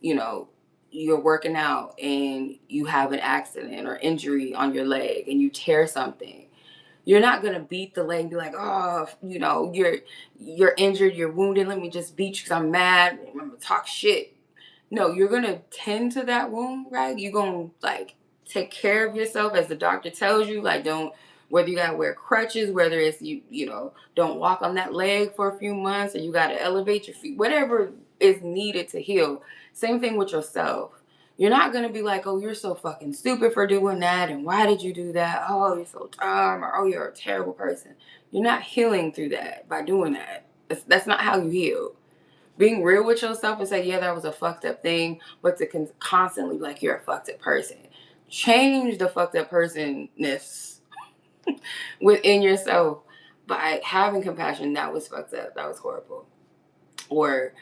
you know, you're working out and you have an accident or injury on your leg and you tear something, you're not gonna beat the leg and be like, oh, you know, you're injured, you're wounded, let me just beat you because I'm mad, I'm gonna talk shit. No, you're gonna tend to that wound, right? You're gonna like take care of yourself as the doctor tells you. Like, don't, whether you gotta wear crutches, whether it's you know, don't walk on that leg for a few months, or you gotta elevate your feet, whatever is needed to heal. Same thing with yourself. You're not gonna be like, oh, you're so fucking stupid for doing that, and why did you do that? Oh, you're so dumb, or oh, you're a terrible person. You're not healing through that by doing that. That's not how you heal. Being real with yourself and say, yeah, that was a fucked up thing, but to constantly be like, you're a fucked up person. Change the fucked up personness within yourself by having compassion. That was fucked up. That was horrible. Or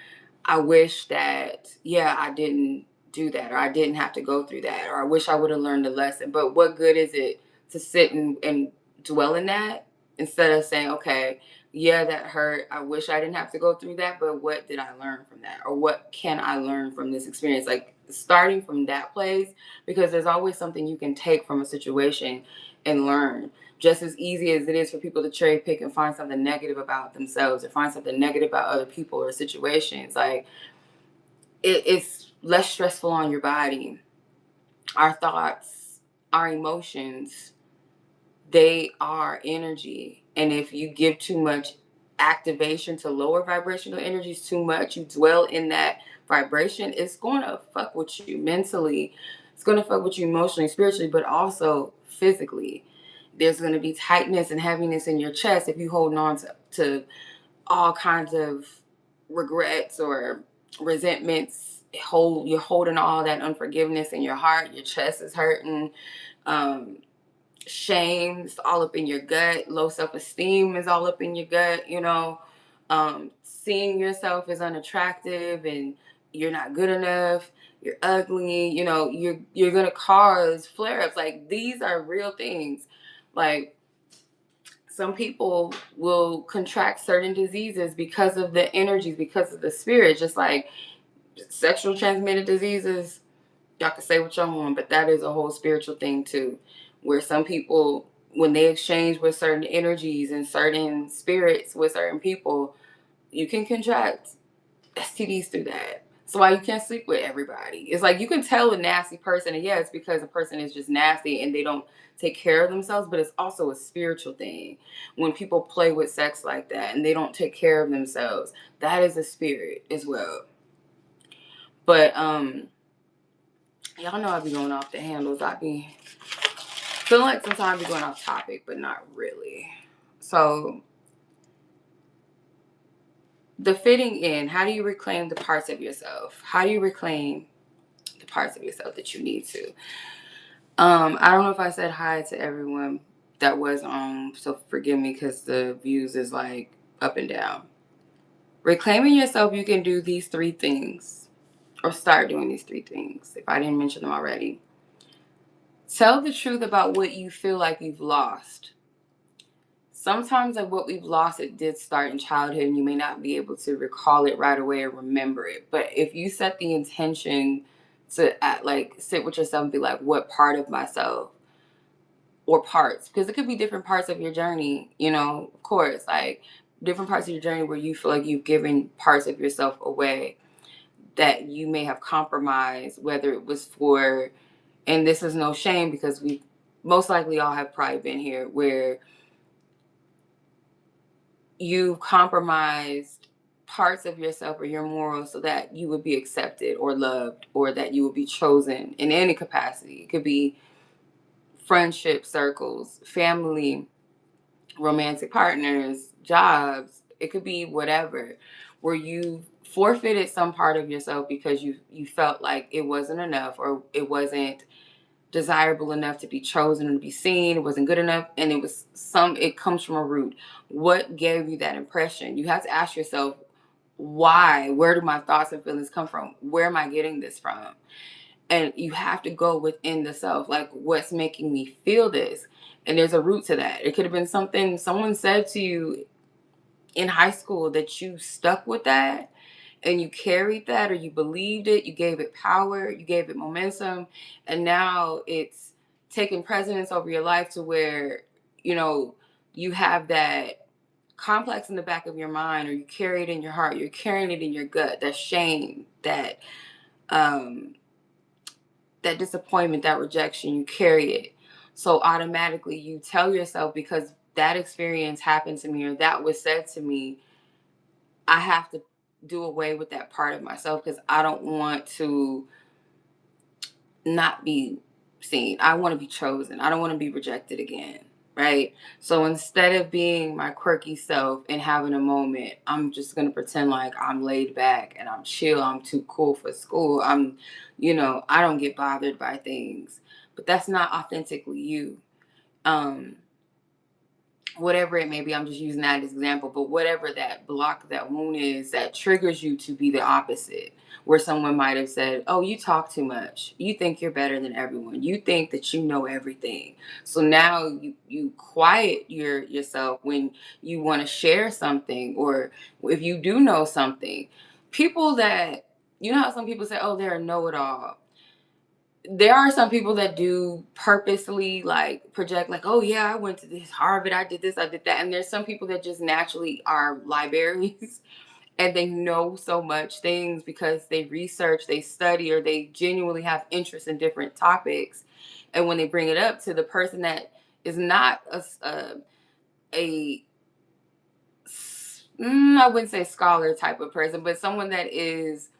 I wish that, yeah, I didn't do that, or I didn't have to go through that, or I wish I would have learned a lesson. But what good is it to sit and dwell in that, instead of saying, okay, yeah, that hurt. I wish I didn't have to go through that, but what did I learn from that? Or what can I learn from this experience? Like starting from that place, because there's always something you can take from a situation and learn. just as easy as it is for people to cherry pick and find something negative about themselves or find something negative about other people or situations. Like, it's less stressful on your body. Our thoughts, our emotions, they are energy. And if you give too much activation to lower vibrational energies too much, you dwell in that vibration, it's going to fuck with you mentally. It's going to fuck with you emotionally, spiritually, but also physically. There's going to be tightness and heaviness in your chest if you're holding on to all kinds of regrets or resentments. You're holding all that unforgiveness in your heart. Your chest is hurting. Um, Shame is all up in your gut. Low self-esteem is all up in your gut. Seeing yourself as unattractive and you're not good enough, you're ugly, you're gonna cause flare-ups. Like, these are real things. Like, some people will contract certain diseases because of the energies, because of the spirit, just like sexual transmitted diseases. Y'all can say what y'all want, but that is a whole spiritual thing too, where some people, when they exchange with certain energies and certain spirits with certain people, you can contract STDs through that. So why you can't sleep with everybody? It's like, you can tell a nasty person, and yeah, it's because a person is just nasty and they don't take care of themselves, but it's also a spiritual thing. When people play with sex like that and they don't take care of themselves, that is a spirit as well. But y'all know I be going off the handles. I be feeling like sometimes I be going off topic, but not really. So, the fitting in, how do you reclaim the parts of yourself? How do you reclaim the parts of yourself that you need to? I don't know if I said hi to everyone that was on, so forgive me because the views is like up and down. Reclaiming yourself, you can do these three things, or start doing these three things if I didn't mention them already. Tell the truth about what you feel like you've lost. Sometimes, like, what we've lost, it did start in childhood and you may not be able to recall it right away or remember it. But if you set the intention to sit with yourself and be like, what part of myself, or parts, because it could be different parts of your journey, of course, like different parts of your journey where you feel like you've given parts of yourself away that you may have compromised, whether it was for, and this is no shame because we most likely all have probably been here, where you compromised parts of yourself or your morals so that you would be accepted or loved, or that you would be chosen in any capacity. It could be friendship circles, family, romantic partners, jobs. It could be whatever, where you forfeited some part of yourself because you felt like it wasn't enough, or it wasn't desirable enough to be chosen and to be seen. It wasn't good enough, and it comes from a root. What gave you that impression? You have to ask yourself, why? Where do my thoughts and feelings come from? Where am I getting this from? And you have to go within the self, like, what's making me feel this? And there's a root to that. It could have been something someone said to you in high school that you stuck with that, and you carried that, or you believed it, you gave it power, you gave it momentum, and now it's taking precedence over your life to where, you have that complex in the back of your mind, or you carry it in your heart, you're carrying it in your gut, that shame, um that disappointment, that rejection, you carry it. So automatically you tell yourself, because that experience happened to me or that was said to me, I have to do away with that part of myself because I don't want to not be seen. I want to be chosen. I don't want to be rejected again. Right. So instead of being my quirky self and having a moment, I'm just going to pretend like I'm laid back and I'm chill. I'm too cool for school. I don't get bothered by things. But that's not authentically you. Um, Whatever it may be, I'm just using that as an example, but whatever that block, that wound is that triggers you to be the opposite, where someone might have said, oh, you talk too much, you think you're better than everyone, you think that you know everything, so now you quiet yourself when you want to share something, or if you do know something. People that, how some people say, oh, they're a know-it-all. there are some people that do purposely like project like, oh yeah, I went to this Harvard, I did this, I did that. And there's some people that just naturally are librarians and they know so much things because they research, they study, or they genuinely have interest in different topics. And when they bring it up to the person that is not a I wouldn't say scholar type of person, but someone that is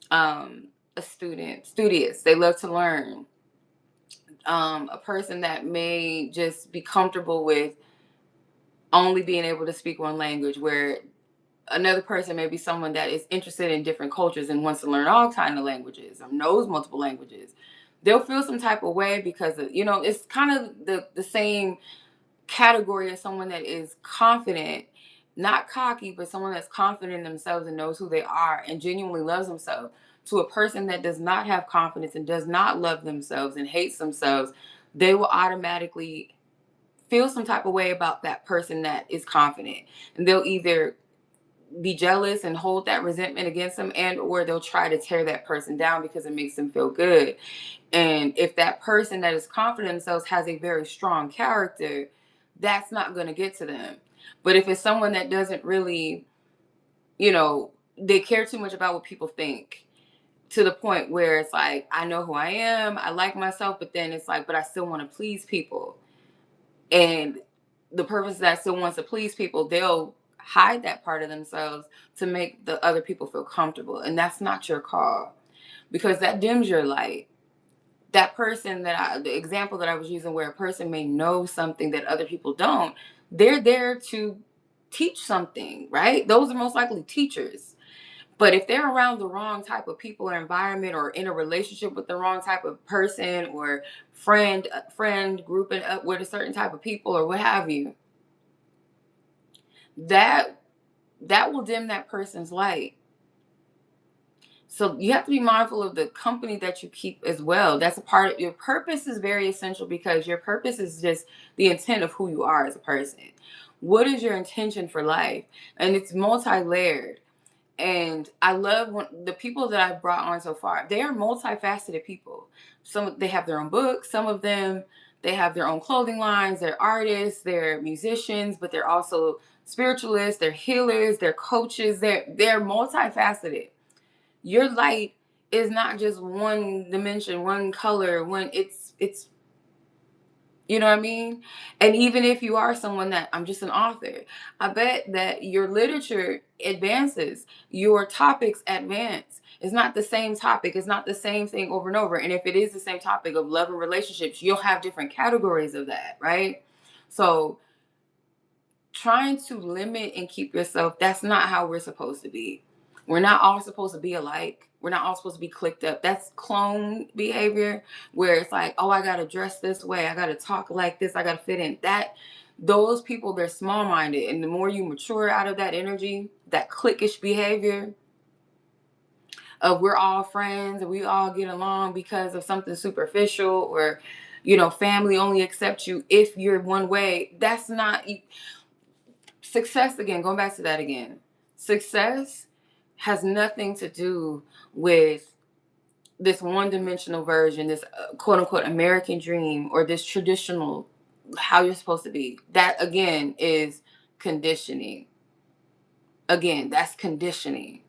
a student, studious, they love to learn, a person that may just be comfortable with only being able to speak one language, where another person may be someone that is interested in different cultures and wants to learn all kind of languages or knows multiple languages. They'll feel some type of way because of, it's kind of the same category as someone that is confident, not cocky, but someone that's confident in themselves and knows who they are and genuinely loves themselves, to a person that does not have confidence and does not love themselves and hates themselves. They will automatically feel some type of way about that person that is confident, and they'll either be jealous and hold that resentment against them, and or they'll try to tear that person down because it makes them feel good. And if that person that is confident in themselves has a very strong character, that's not going to get to them. But if it's someone that doesn't really, they care too much about what people think, to the point where it's like, I know who I am, I like myself, but then it's like, but I still want to please people. And the purpose that still wants to please people, they'll hide that part of themselves to make the other people feel comfortable. And that's not your call, because that dims your light. That person the example that I was using, where a person may know something that other people don't, they're there to teach something, right? Those are most likely teachers. But if they're around the wrong type of people or environment, or in a relationship with the wrong type of person, or friend grouping up with a certain type of people, or what have you, that will dim that person's light. So you have to be mindful of the company that you keep as well. That's a part of your purpose, is very essential, because your purpose is just the intent of who you are as a person. What is your intention for life? And it's multi-layered. And I love the people that I've brought on so far. They are multifaceted people. Some, they have their own books. Some of them, they have their own clothing lines. They're artists. They're musicians, but they're also spiritualists. They're healers. They're coaches. They're multifaceted. Your light is not just one dimension, one color. It's you know what I mean? And even if you are someone that, I'm just an author, I bet that your literature advances, your topics advance. It's not the same topic, it's not the same thing over and over. And if it is the same topic of love and relationships, you'll have different categories of that, right? So trying to limit and keep yourself, that's not how we're supposed to be. We're not all supposed to be alike. We're not all supposed to be clicked up. That's clone behavior, where it's like, oh, I gotta dress this way, I gotta talk like this, I gotta fit in. Those people, they're small minded. And the more you mature out of that energy, that cliquish behavior of we're all friends and we all get along because of something superficial, or family only accepts you if you're one way. That's not success. Again, going back to that again, success has nothing to do with this one-dimensional version, this quote-unquote American dream, or this traditional how you're supposed to be. That again is conditioning. Again, that's conditioning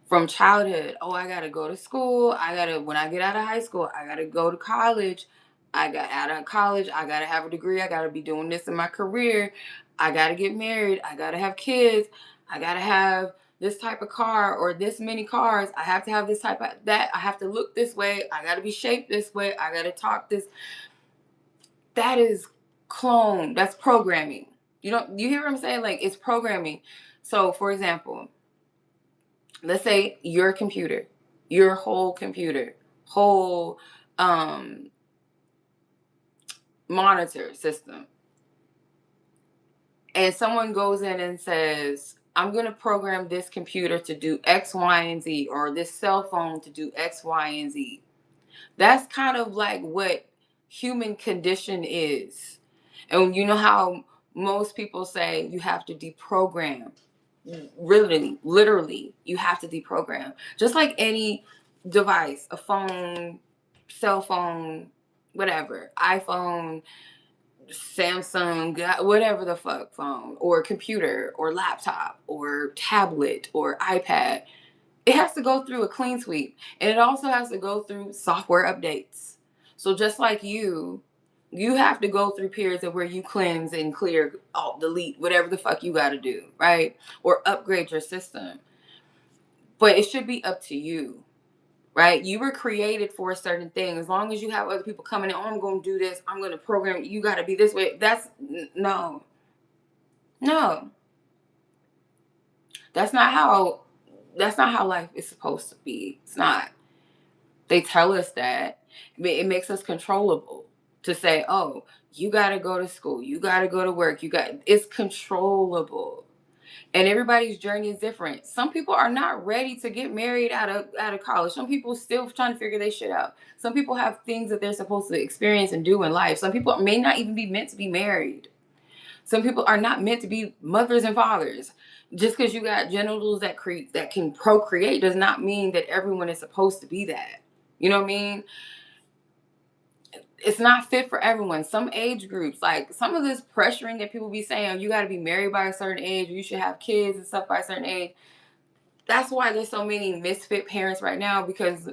from childhood. Oh, I gotta go to school. When I get out of high school, I gotta go to college. I got out of college, I gotta have a degree. I gotta be doing this in my career. I gotta get married. I gotta have kids. I gotta have this type of car or this many cars. I have to have this type of that. I have to look this way. I gotta be shaped this way. I gotta talk this. That is clone. That's programming. You hear what I'm saying? Like, it's programming. So for example, let's say your computer, your whole computer, whole monitor system, and someone goes in and says, I'm going to program this computer to do X, Y, and Z, or this cell phone to do X, Y, and Z. That's kind of like what human condition is. And you know how most people say you have to deprogram. Literally, you have to deprogram. Just like any device, a phone, cell phone, whatever, iPhone, Samsung, whatever the fuck phone, or computer, or laptop, or tablet, or iPad, it has to go through a clean sweep. And it also has to go through software updates. So just like you have to go through periods of where you cleanse and clear, alt, delete, whatever the fuck you got to do, right? Or upgrade your system. But it should be up to you, right? You were created for a certain thing. As long as you have other people coming in, oh, I'm going to do this, I'm going to program, you got to be this way. No, no. That's not how, that's not how life is supposed to be. It's not. They tell us that. It makes us controllable to say, oh, you got to go to school, you got to go to work, it's controllable. And everybody's journey is different. Some people are not ready to get married out of college. Some people still trying to figure their shit out. Some people have things that they're supposed to experience and do in life. Some people may not even be meant to be married. Some people are not meant to be mothers and fathers. Just because you got genitals that can procreate does not mean that everyone is supposed to be that. You know what I mean? It's not fit for everyone. Some age groups, like some of this pressuring that people be saying, you got to be married by a certain age, or you should have kids and stuff by a certain age. That's why there's so many misfit parents right now, because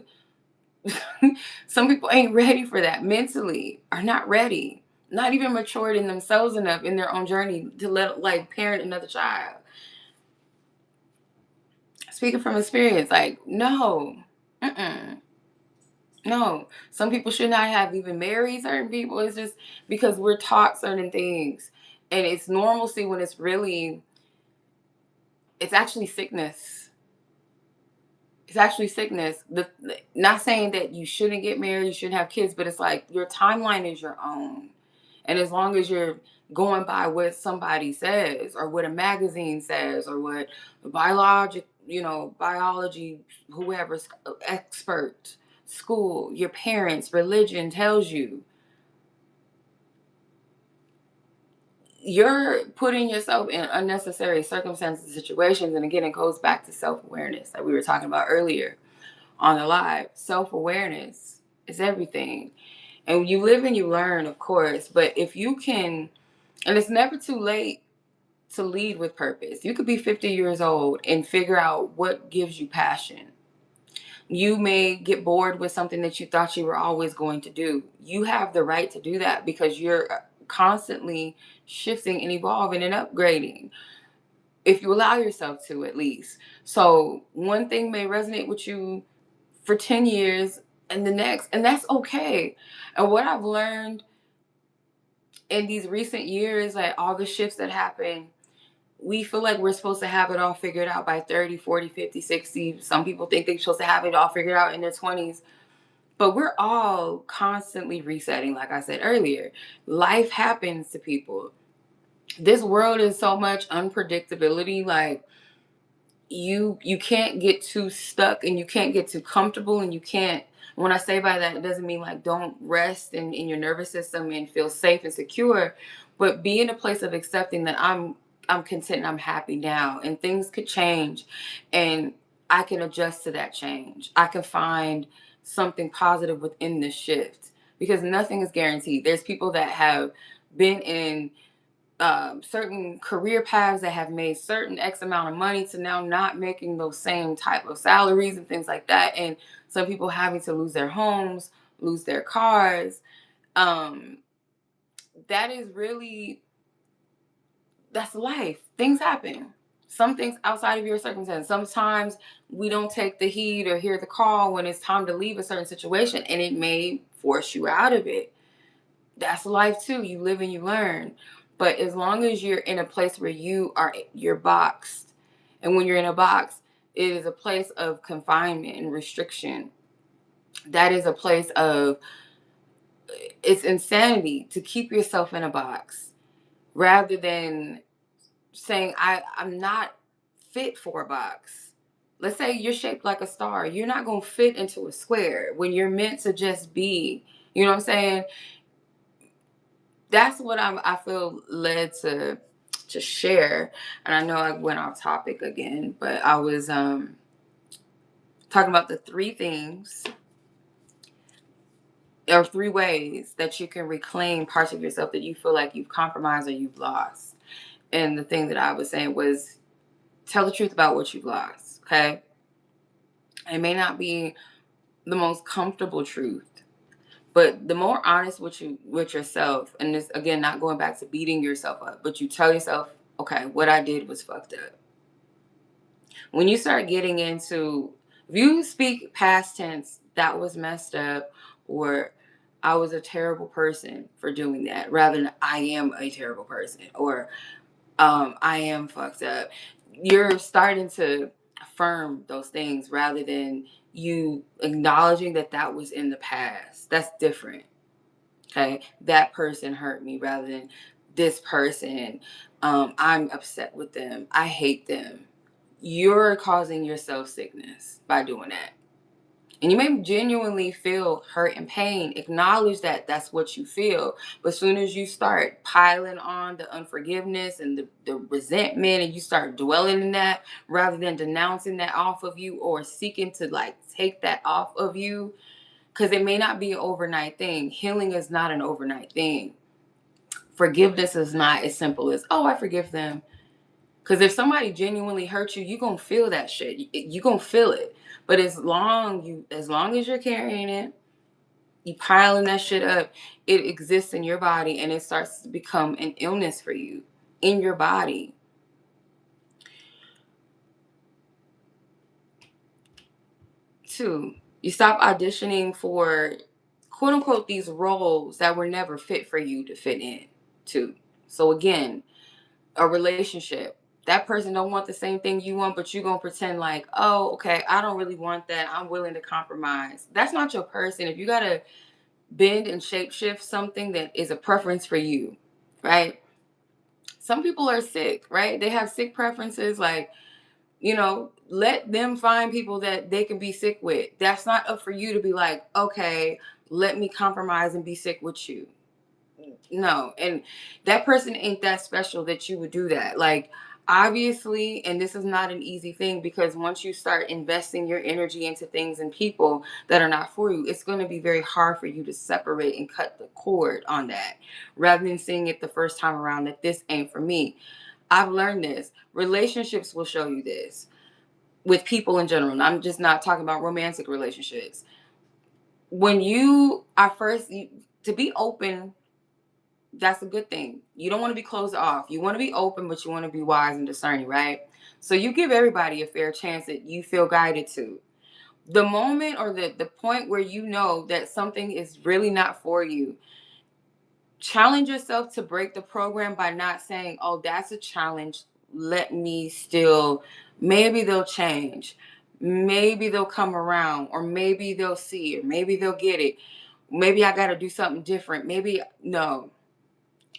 some people ain't ready for that mentally, are not ready, not even matured in themselves enough in their own journey to let like parent another child. Speaking from experience, like no, no. Some people should not have even married certain people. It's just because we're taught certain things, and it's normalcy when it's actually sickness. It's actually sickness. Not saying that you shouldn't get married, you shouldn't have kids, but it's like your timeline is your own. And as long as you're going by what somebody says, or what a magazine says, or what the biology, whoever's expert, school, your parents, religion tells you, you're putting yourself in unnecessary circumstances, situations. And again, it goes back to self-awareness that we were talking about earlier on the live. Self-awareness is everything. And you live and you learn, of course, but if you can, and it's never too late to lead with purpose. You could be 50 years old and figure out what gives you passion. You may get bored with something that you thought you were always going to do. You have the right to do that because you're constantly shifting and evolving and upgrading, if you allow yourself to, at least. So one thing may resonate with you for 10 years and the next, and that's okay. And what I've learned in these recent years, like all the shifts that happen, we feel like we're supposed to have it all figured out by 30, 40, 50, 60. Some people think they're supposed to have it all figured out in their 20s. But we're all constantly resetting, like I said earlier. Life happens to people. This world is so much unpredictability. Like you can't get too stuck, and you can't get too comfortable, and you can't, when I say by that, it doesn't mean like don't rest in your nervous system and feel safe and secure, but be in a place of accepting that I'm content and I'm happy now, and things could change, and I can adjust to that change. I can find something positive within this shift, because nothing is guaranteed. There's people that have been in certain career paths that have made certain X amount of money to now not making those same type of salaries and things like that. And some people having to lose their homes, lose their cars. Um, that is really, that's life. Things happen. Some things outside of your circumstance. Sometimes we don't take the heed or hear the call when it's time to leave a certain situation, and it may force you out of it. That's life too. You live and you learn. But as long as you're in a place where you're boxed, and when you're in a box, it is a place of confinement and restriction. That is a place of, it's insanity to keep yourself in a box, rather than saying I'm not fit for a box. Let's say you're shaped like a star. You're not going to fit into a square when you're meant to just be. You know what I'm saying? That's what I feel led to share. And I know I went off topic again, but I was talking about the three things or three ways that you can reclaim parts of yourself that you feel like you've compromised or you've lost. And the thing that I was saying was tell the truth about what you've lost, okay? It may not be the most comfortable truth, but the more honest with yourself, and this again, not going back to beating yourself up, but you tell yourself, okay, what I did was fucked up. When you start getting into, if you speak past tense, that was messed up, or I was a terrible person for doing that, rather than I am a terrible person, or I am fucked up. You're starting to affirm those things rather than you acknowledging that that was in the past. That's different. Okay. That person hurt me rather than this person. I'm upset with them. I hate them. You're causing yourself sickness by doing that. And you may genuinely feel hurt and pain. Acknowledge that that's what you feel. But as soon as you start piling on the unforgiveness and the resentment and you start dwelling in that rather than denouncing that off of you or seeking to like take that off of you, because it may not be an overnight thing. Healing is not an overnight thing. Forgiveness is not as simple as, oh, I forgive them. Because if somebody genuinely hurt you, you're going to feel that shit. You're going to feel it. But as long as you're carrying it, you piling that shit up, it exists in your body and it starts to become an illness for you in your body. 2, you stop auditioning for quote unquote these roles that were never fit for you to fit in to. So again, a relationship. That person don't want the same thing you want, but you're going to pretend like, oh, okay, I don't really want that. I'm willing to compromise. That's not your person. If you got to bend and shape shift something that is a preference for you, right? Some people are sick, right? They have sick preferences. Like, let them find people that they can be sick with. That's not up for you to be like, okay, let me compromise and be sick with you. No, and that person ain't that special that you would do that. Like, obviously, and this is not an easy thing, because once you start investing your energy into things and people that are not for you, it's going to be very hard for you to separate and cut the cord on that, rather than seeing it the first time around that this ain't for me. I've learned this. Relationships will show you this with people in general. And I'm just not talking about romantic relationships. When you are to be open, that's a good thing. You don't want to be closed off. You want to be open, but you want to be wise and discerning, right? So you give everybody a fair chance that you feel guided to. The moment or the point where you know that something is really not for you, challenge yourself to break the program by not saying, oh, that's a challenge. Let me still, maybe they'll change. Maybe they'll come around, or maybe they'll see it. Maybe they'll get it. Maybe I got to do something different. Maybe, no.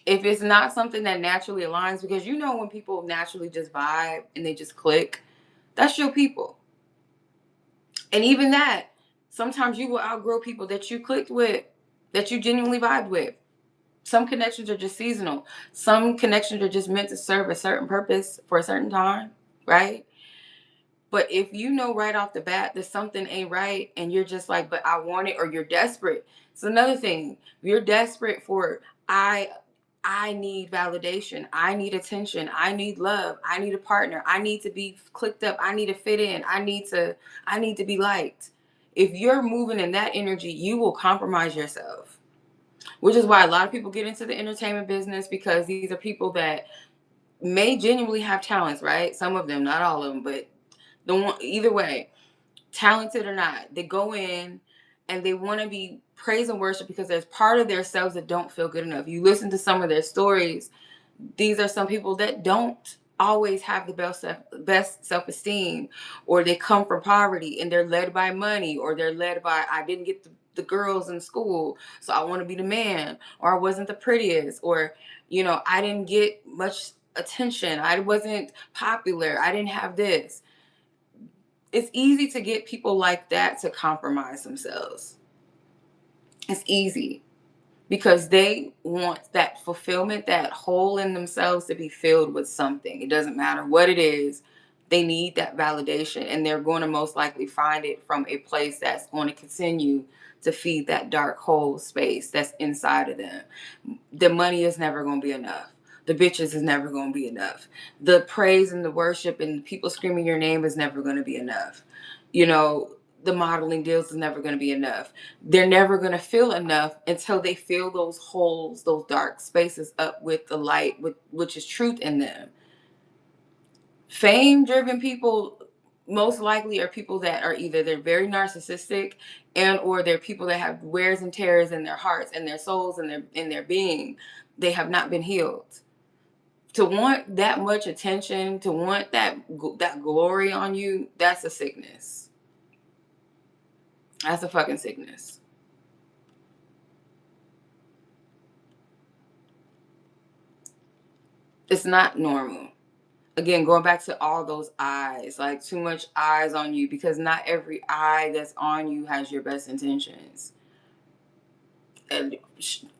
If it's not something that naturally aligns, because when people naturally just vibe and they just click, that's your people. And even that, sometimes you will outgrow people that you clicked with, that you genuinely vibed with. Some connections are just seasonal. Some connections are just meant to serve a certain purpose for a certain time, right? But if you know right off the bat that something ain't right and you're just like, but I want it, or you're desperate. It's another thing. You're desperate for, I need validation. I need attention. I need love. I need a partner. I need to be clicked up. I need to fit in. I need to be liked. If you're moving in that energy, you will compromise yourself. Which is why a lot of people get into the entertainment business, because these are people that may genuinely have talents, right? Some of them, not all of them, but either way, talented or not, they go in and they want to be praise and worship because there's part of their selves that don't feel good enough. You listen to some of their stories. These are some people that don't always have the best self-esteem, or they come from poverty and they're led by money, or they're led by, I didn't get the girls in school, so I want to be the man, or I wasn't the prettiest, or I didn't get much attention, I wasn't popular, I didn't have this. It's easy to get people like that to compromise themselves. It's easy because they want that fulfillment, that hole in themselves to be filled with something. It doesn't matter what it is. They need that validation, and they're going to most likely find it from a place that's going to continue to feed that dark hole space that's inside of them. The money is never going to be enough. The bitches is never going to be enough. The praise and the worship and people screaming your name is never going to be enough. You know, the modeling deals is never going to be enough. They're never going to feel enough until they fill those holes, those dark spaces up with the light, with which is truth in them. Fame driven people most likely are people that are either they're very narcissistic, and or they're people that have wears and tears in their hearts and their souls and their being. They have not been healed. To want that much attention, to want that glory on you, that's a sickness. That's a fucking sickness. It's not normal. Again, going back to all those eyes, like too much eyes on you, because not every eye that's on you has your best intentions. And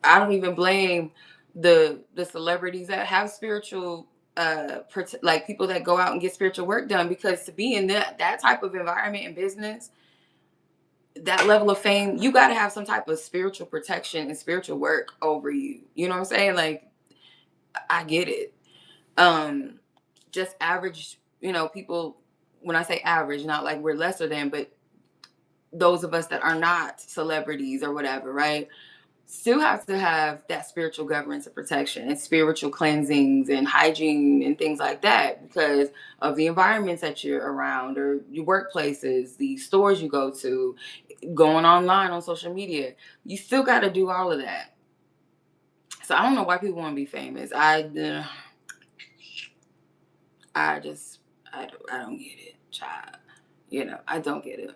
I don't even blame the celebrities that have spiritual like people that go out and get spiritual work done, because to be in that type of environment and business, that level of fame, you got to have some type of spiritual protection and spiritual work over you. You know what I'm saying? Like, I get it. Just average, people, when I say average, not like we're lesser than, but those of us that are not celebrities or whatever, right? Still have to have that spiritual governance and protection and spiritual cleansings and hygiene and things like that, because of the environments that you're around, or your workplaces, the stores you go to, going online on social media. You still got to do all of that. So I don't know why people want to be famous. I just, I don't get it, child. I don't get it.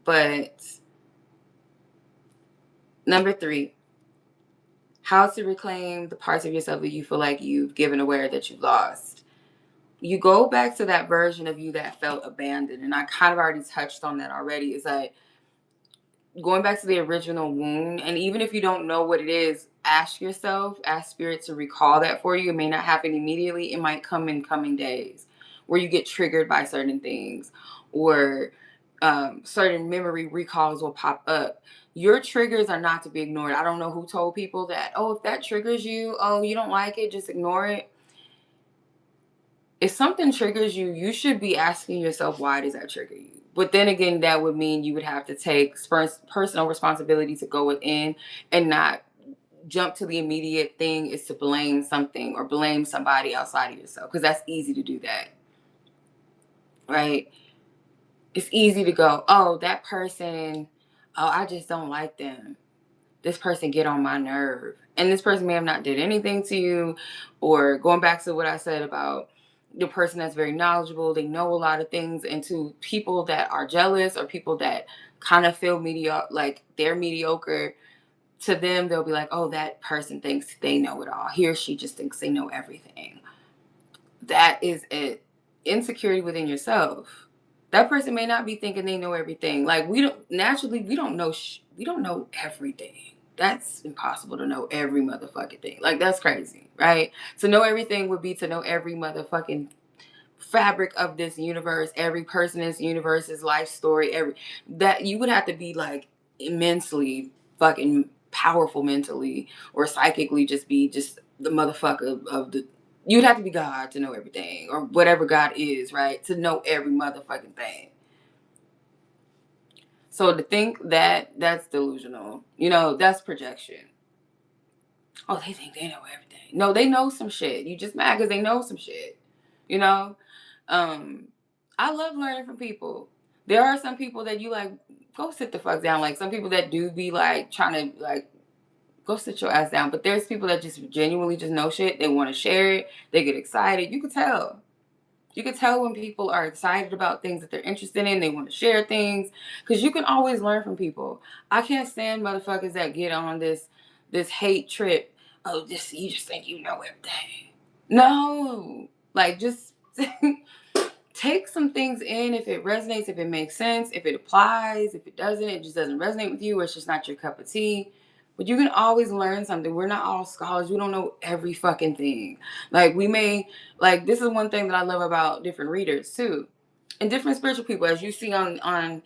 But number 3, how to reclaim the parts of yourself that you feel like you've given away or that you've lost. You go back to that version of you that felt abandoned. And I kind of already touched on that already. Is like going back to the original wound. And even if you don't know what it is, ask spirit to recall that for you. It may not happen immediately. It might come in coming days where you get triggered by certain things, or certain memory recalls will pop up. Your triggers are not to be ignored. I don't know who told people that, oh, if that triggers you, oh, you don't like it, just ignore it. If something triggers you, you should be asking yourself, why does that trigger you? But then again, that would mean you would have to take personal responsibility to go within, and not jump to the immediate thing is to blame something or blame somebody outside of yourself, because that's easy to do that, right? It's easy to go, oh, that person, oh, I just don't like them. This person get on my nerve. And this person may have not did anything to you. Or going back to what I said about the person that's very knowledgeable, they know a lot of things. And to people that are jealous, or people that kind of feel mediocre, like they're mediocre, to them, they'll be like, oh, that person thinks they know it all. He or she just thinks they know everything. That is an insecurity within yourself. That person may not be thinking they know everything. Like, we don't know we don't know everything. That's impossible to know every motherfucking thing. Like, that's crazy, right? To know everything would be to know every motherfucking fabric of this universe, every person in this universe's life story, every that you would have to be like immensely fucking powerful mentally or psychically, just be just the motherfucker of the, you'd have to be God to know everything, or whatever God is, right? To know every motherfucking thing. So to think that, that's delusional. That's projection. Oh, they think they know everything. No, they know some shit. You just mad because they know some shit. You know? Um, I love learning from people. There are some people that you like, go sit the fuck down. Like some people that do be like trying to like, go sit your ass down. But there's people that just genuinely just know shit. They want to share it. They get excited. You could tell. You can tell when people are excited about things that they're interested in. They want to share things, because you can always learn from people. I can't stand motherfuckers that get on this hate trip. Oh, you just think you know everything. No, like just take some things in. If it resonates, if it makes sense, if it applies, if it doesn't, it just doesn't resonate with you, or it's just not your cup of tea. But you can always learn something. We're not all scholars. We don't know every fucking thing. Like we may, like this is one thing that I love about different readers too. And different spiritual people, as you see on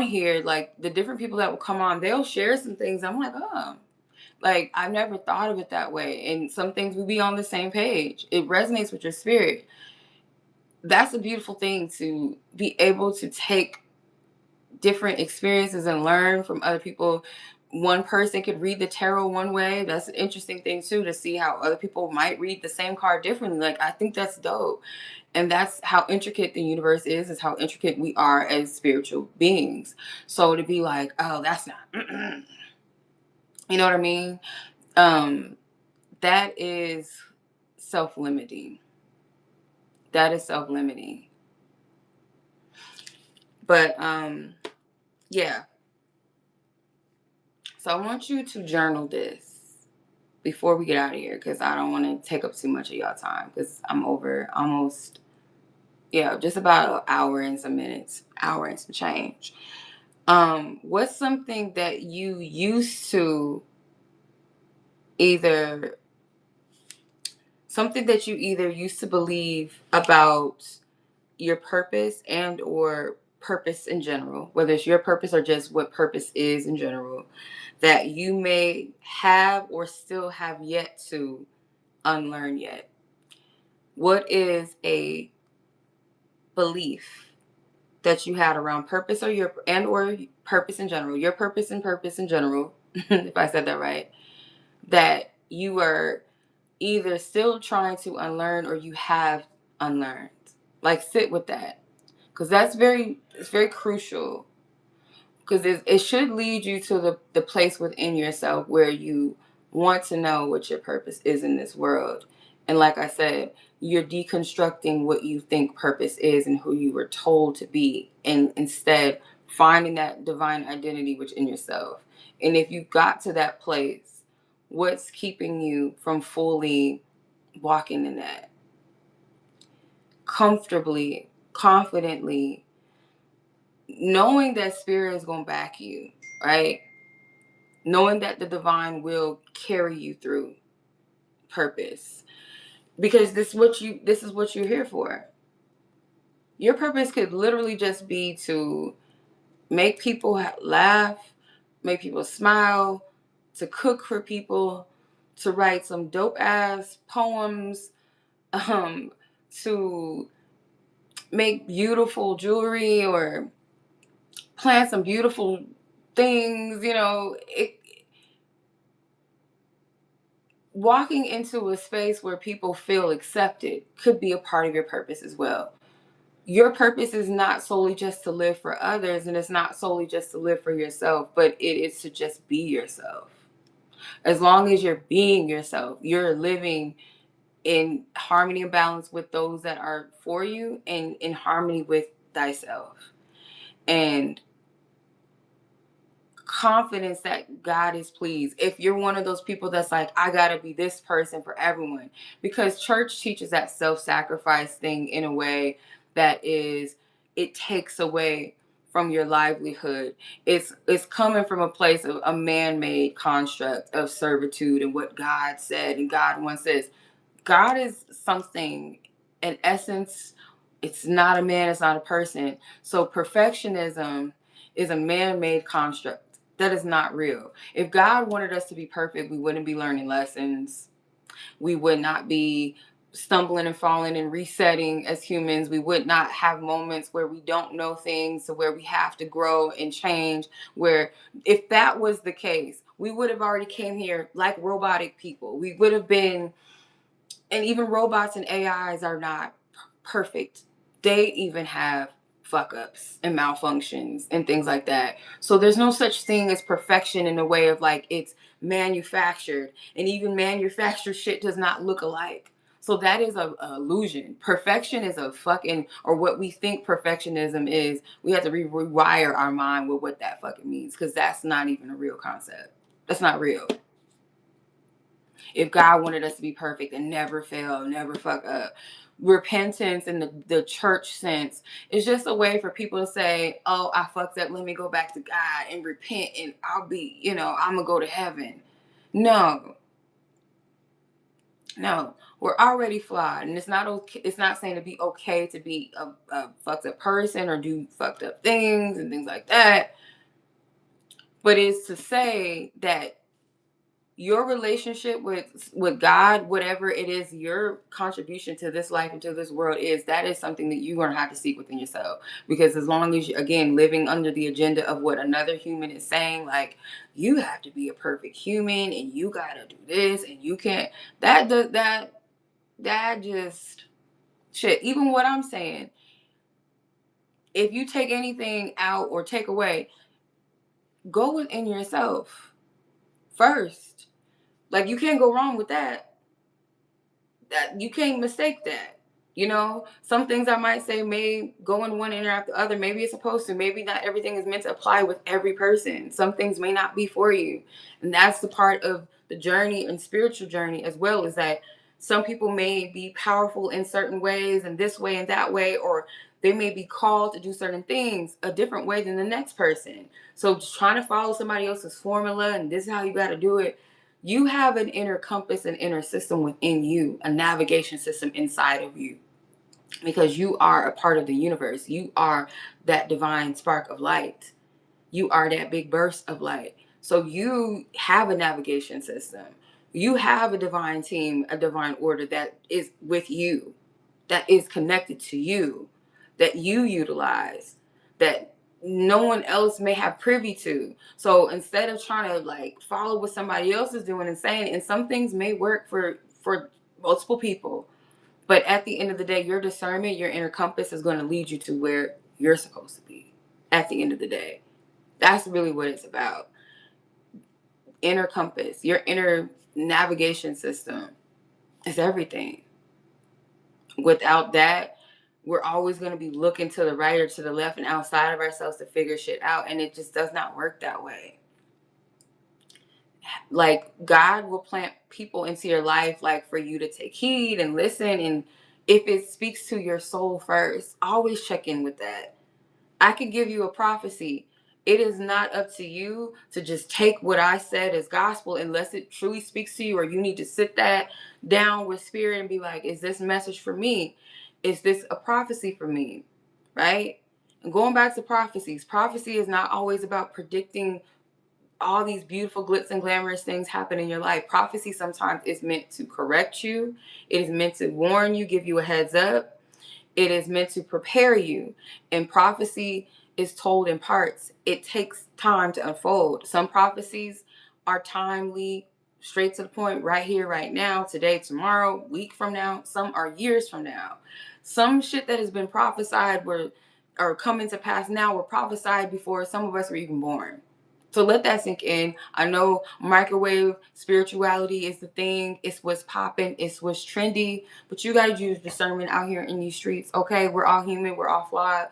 here, like the different people that will come on, they'll share some things. I'm like, oh, like I've never thought of it that way. And some things will be on the same page. It resonates with your spirit. That's a beautiful thing, to be able to take different experiences and learn from other people. One person could read the tarot one way. That's an interesting thing too, to see how other people might read the same card differently. Like I think that's dope. And that's how intricate the universe is how intricate we are as spiritual beings. So to be like, oh, that's not you know what I mean? Um that is self-limiting. That is self-limiting. But yeah. So I want you to journal this before we get out of here, because I don't want to take up too much of y'all time, because I'm over almost, yeah, just about an hour and some minutes, hour and some change. What's something that you used to either, something that you either used to believe about your purpose and or purpose in general, whether it's your purpose or just what purpose is in general, that you may have or still have yet to unlearn yet? What is a belief that you had around purpose or your and or purpose in general, your purpose and purpose in general, if I said that right, that you are either still trying to unlearn or you have unlearned? Like sit with that, because it's very crucial, because it should lead you to the place within yourself where you want to know what your purpose is in this world. And like I said, you're deconstructing what you think purpose is and who you were told to be, and instead finding that divine identity within yourself. And if you got to that place, what's keeping you from fully walking in that comfortably, confidently, knowing that spirit is going to back you, right? Knowing that the divine will carry you through purpose, because this is what you're here for. Your purpose could literally just be to make people laugh, make people smile, to cook for people, to write some dope ass poems, um to make beautiful jewelry or plant some beautiful things, walking into a space where people feel accepted could be a part of your purpose as well. Your purpose is not solely just to live for others, and it's not solely just to live for yourself, but it is to just be yourself. As long as you're being yourself, you're living in harmony and balance with those that are for you, and in harmony with thyself. And confidence that God is pleased. If you're one of those people that's like, I gotta be this person for everyone, because church teaches that self-sacrifice thing in a way that is, it takes away from your livelihood. It's coming from a place of a man-made construct of servitude and what God said. And God once says, God is something, in essence, it's not a man, it's not a person. So perfectionism is a man-made construct that is not real. If God wanted us to be perfect, we wouldn't be learning lessons. We would not be stumbling and falling and resetting as humans. We would not have moments where we don't know things, to where we have to grow and change. Where if that was the case, we would have already came here like robotic people. We would have been, and even robots and AIs are not perfect. They even have fuck ups and malfunctions and things like that. So there's no such thing as perfection in the way of like it's manufactured, and even manufactured shit does not look alike. So that is a illusion. Perfection is a fucking, or what we think perfectionism is. We have to rewire our mind with what that fucking means, because that's not even a real concept. That's not real. if God wanted us to be perfect and never fail, never fuck up. Repentance in the church sense is just a way for people to say, oh, I fucked up, let me go back to God and repent and I'll be, I'm gonna go to heaven. No, no, we're already flawed, and it's not okay. It's not saying to be okay to be a fucked up person or do fucked up things and things like that, but it's to say that your relationship with God, whatever it is, your contribution to this life and to this world is, that is something that you're gonna have to seek within yourself. Because as long as you, again, living under the agenda of what another human is saying, like you have to be a perfect human and you gotta do this and you can't, that does that just shit. Even what I'm saying, if you take anything out or take away, go within yourself first. Like you can't go wrong with that. That you can't mistake that. Some things I might say may go in one and out the other. Maybe it's supposed to. Maybe not everything is meant to apply with every person. Some things may not be for you. And that's the part of the journey and spiritual journey as well, is that some people may be powerful in certain ways and this way and that way, or they may be called to do certain things a different way than the next person. So just trying to follow somebody else's formula and this is how you got to do it. You have an inner compass, an inner system within you, a navigation system inside of you, because you are a part of the universe. You are that divine spark of light. You are that big burst of light. So you have a navigation system. You have a divine team, a divine order that is with you, that is connected to you, that you utilize, that no one else may have privy to. So instead of trying to like follow what somebody else is doing and saying, and some things may work for multiple people, but at the end of the day, your discernment, your inner compass is going to lead you to where you're supposed to be at the end of the day. That's really what it's about. Inner compass, your inner navigation system is everything. Without that, we're always going to be looking to the right or to the left and outside of ourselves to figure shit out. And it just does not work that way. Like, God will plant people into your life, like, for you to take heed and listen. And if it speaks to your soul first, always check in with that. I could give you a prophecy. It is not up to you to just take what I said as gospel unless it truly speaks to you, or you need to sit that down with spirit and be like, is this message for me? Is this a prophecy for me? Right? And going back to prophecies, prophecy is not always about predicting all these beautiful glitz and glamorous things happen in your life. Prophecy sometimes is meant to correct you. It is meant to warn you, give you a heads up. It is meant to prepare you. And prophecy is told in parts. It takes time to unfold. Some prophecies are timely, straight to the point, right here, right now, today, tomorrow, week from now. Some are years from now. Some shit that has been prophesied or coming to pass now were prophesied before some of us were even born. So let that sink in. I know microwave spirituality is the thing. It's what's popping. It's what's trendy. But you got to use discernment out here in these streets. Okay, we're all human. We're all flawed.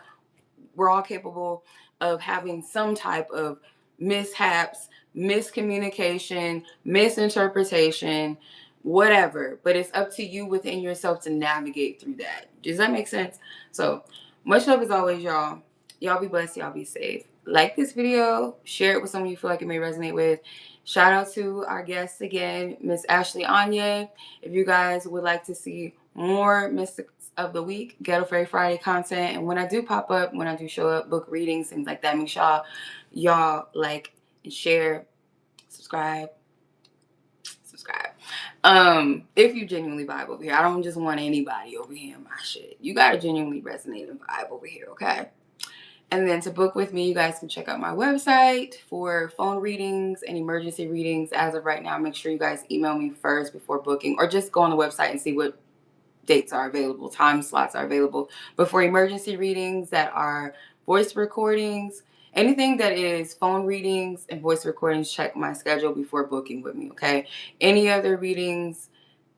We're all capable of having some type of mishaps, miscommunication, misinterpretation, whatever. But it's up to you within yourself to navigate through that. Does that make sense? So much love as always, y'all. Y'all be blessed. Y'all be safe. Like this video. Share it with someone you feel like it may resonate with. Shout out to our guest again, Miss Ashley Aonyea. If you guys would like to see more Mystics of the Week, Ghetto Fairy Friday content, and when I do pop up, when I do show up, book readings, things like that, make sure y'all like and share, subscribe. If you genuinely vibe over here. I don't just want anybody over here in my shit. You gotta genuinely resonate and vibe over here, okay? And then to book with me, you guys can check out my website for phone readings and emergency readings. As of right now, make sure you guys email me first before booking, or just go on the website and see what dates are available, time slots are available. But for emergency readings that are voice recordings, anything that is phone readings and voice recordings, check my schedule before booking with me, okay? Any other readings,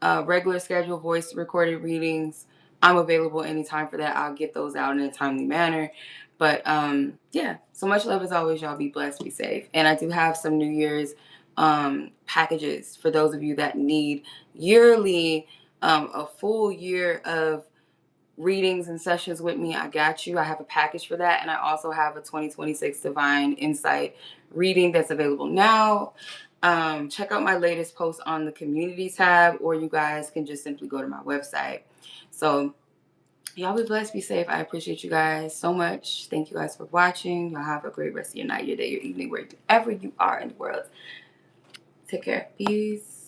regular schedule, voice recorded readings, I'm available anytime for that. I'll get those out in a timely manner. But yeah, so much love as always, y'all. Be blessed, be safe. And I do have some New Year's packages for those of you that need yearly, a full year of readings and sessions with me. I got you. I have a package for that. And I also have a 2026 Divine Insight reading that's available now. Check out my latest post on the community tab, or you guys can just simply go to my website. So y'all be blessed, be safe. I appreciate you guys so much. Thank you guys for watching. Y'all have a great rest of your night, your day, your evening, wherever you are in the world. Take care. Peace.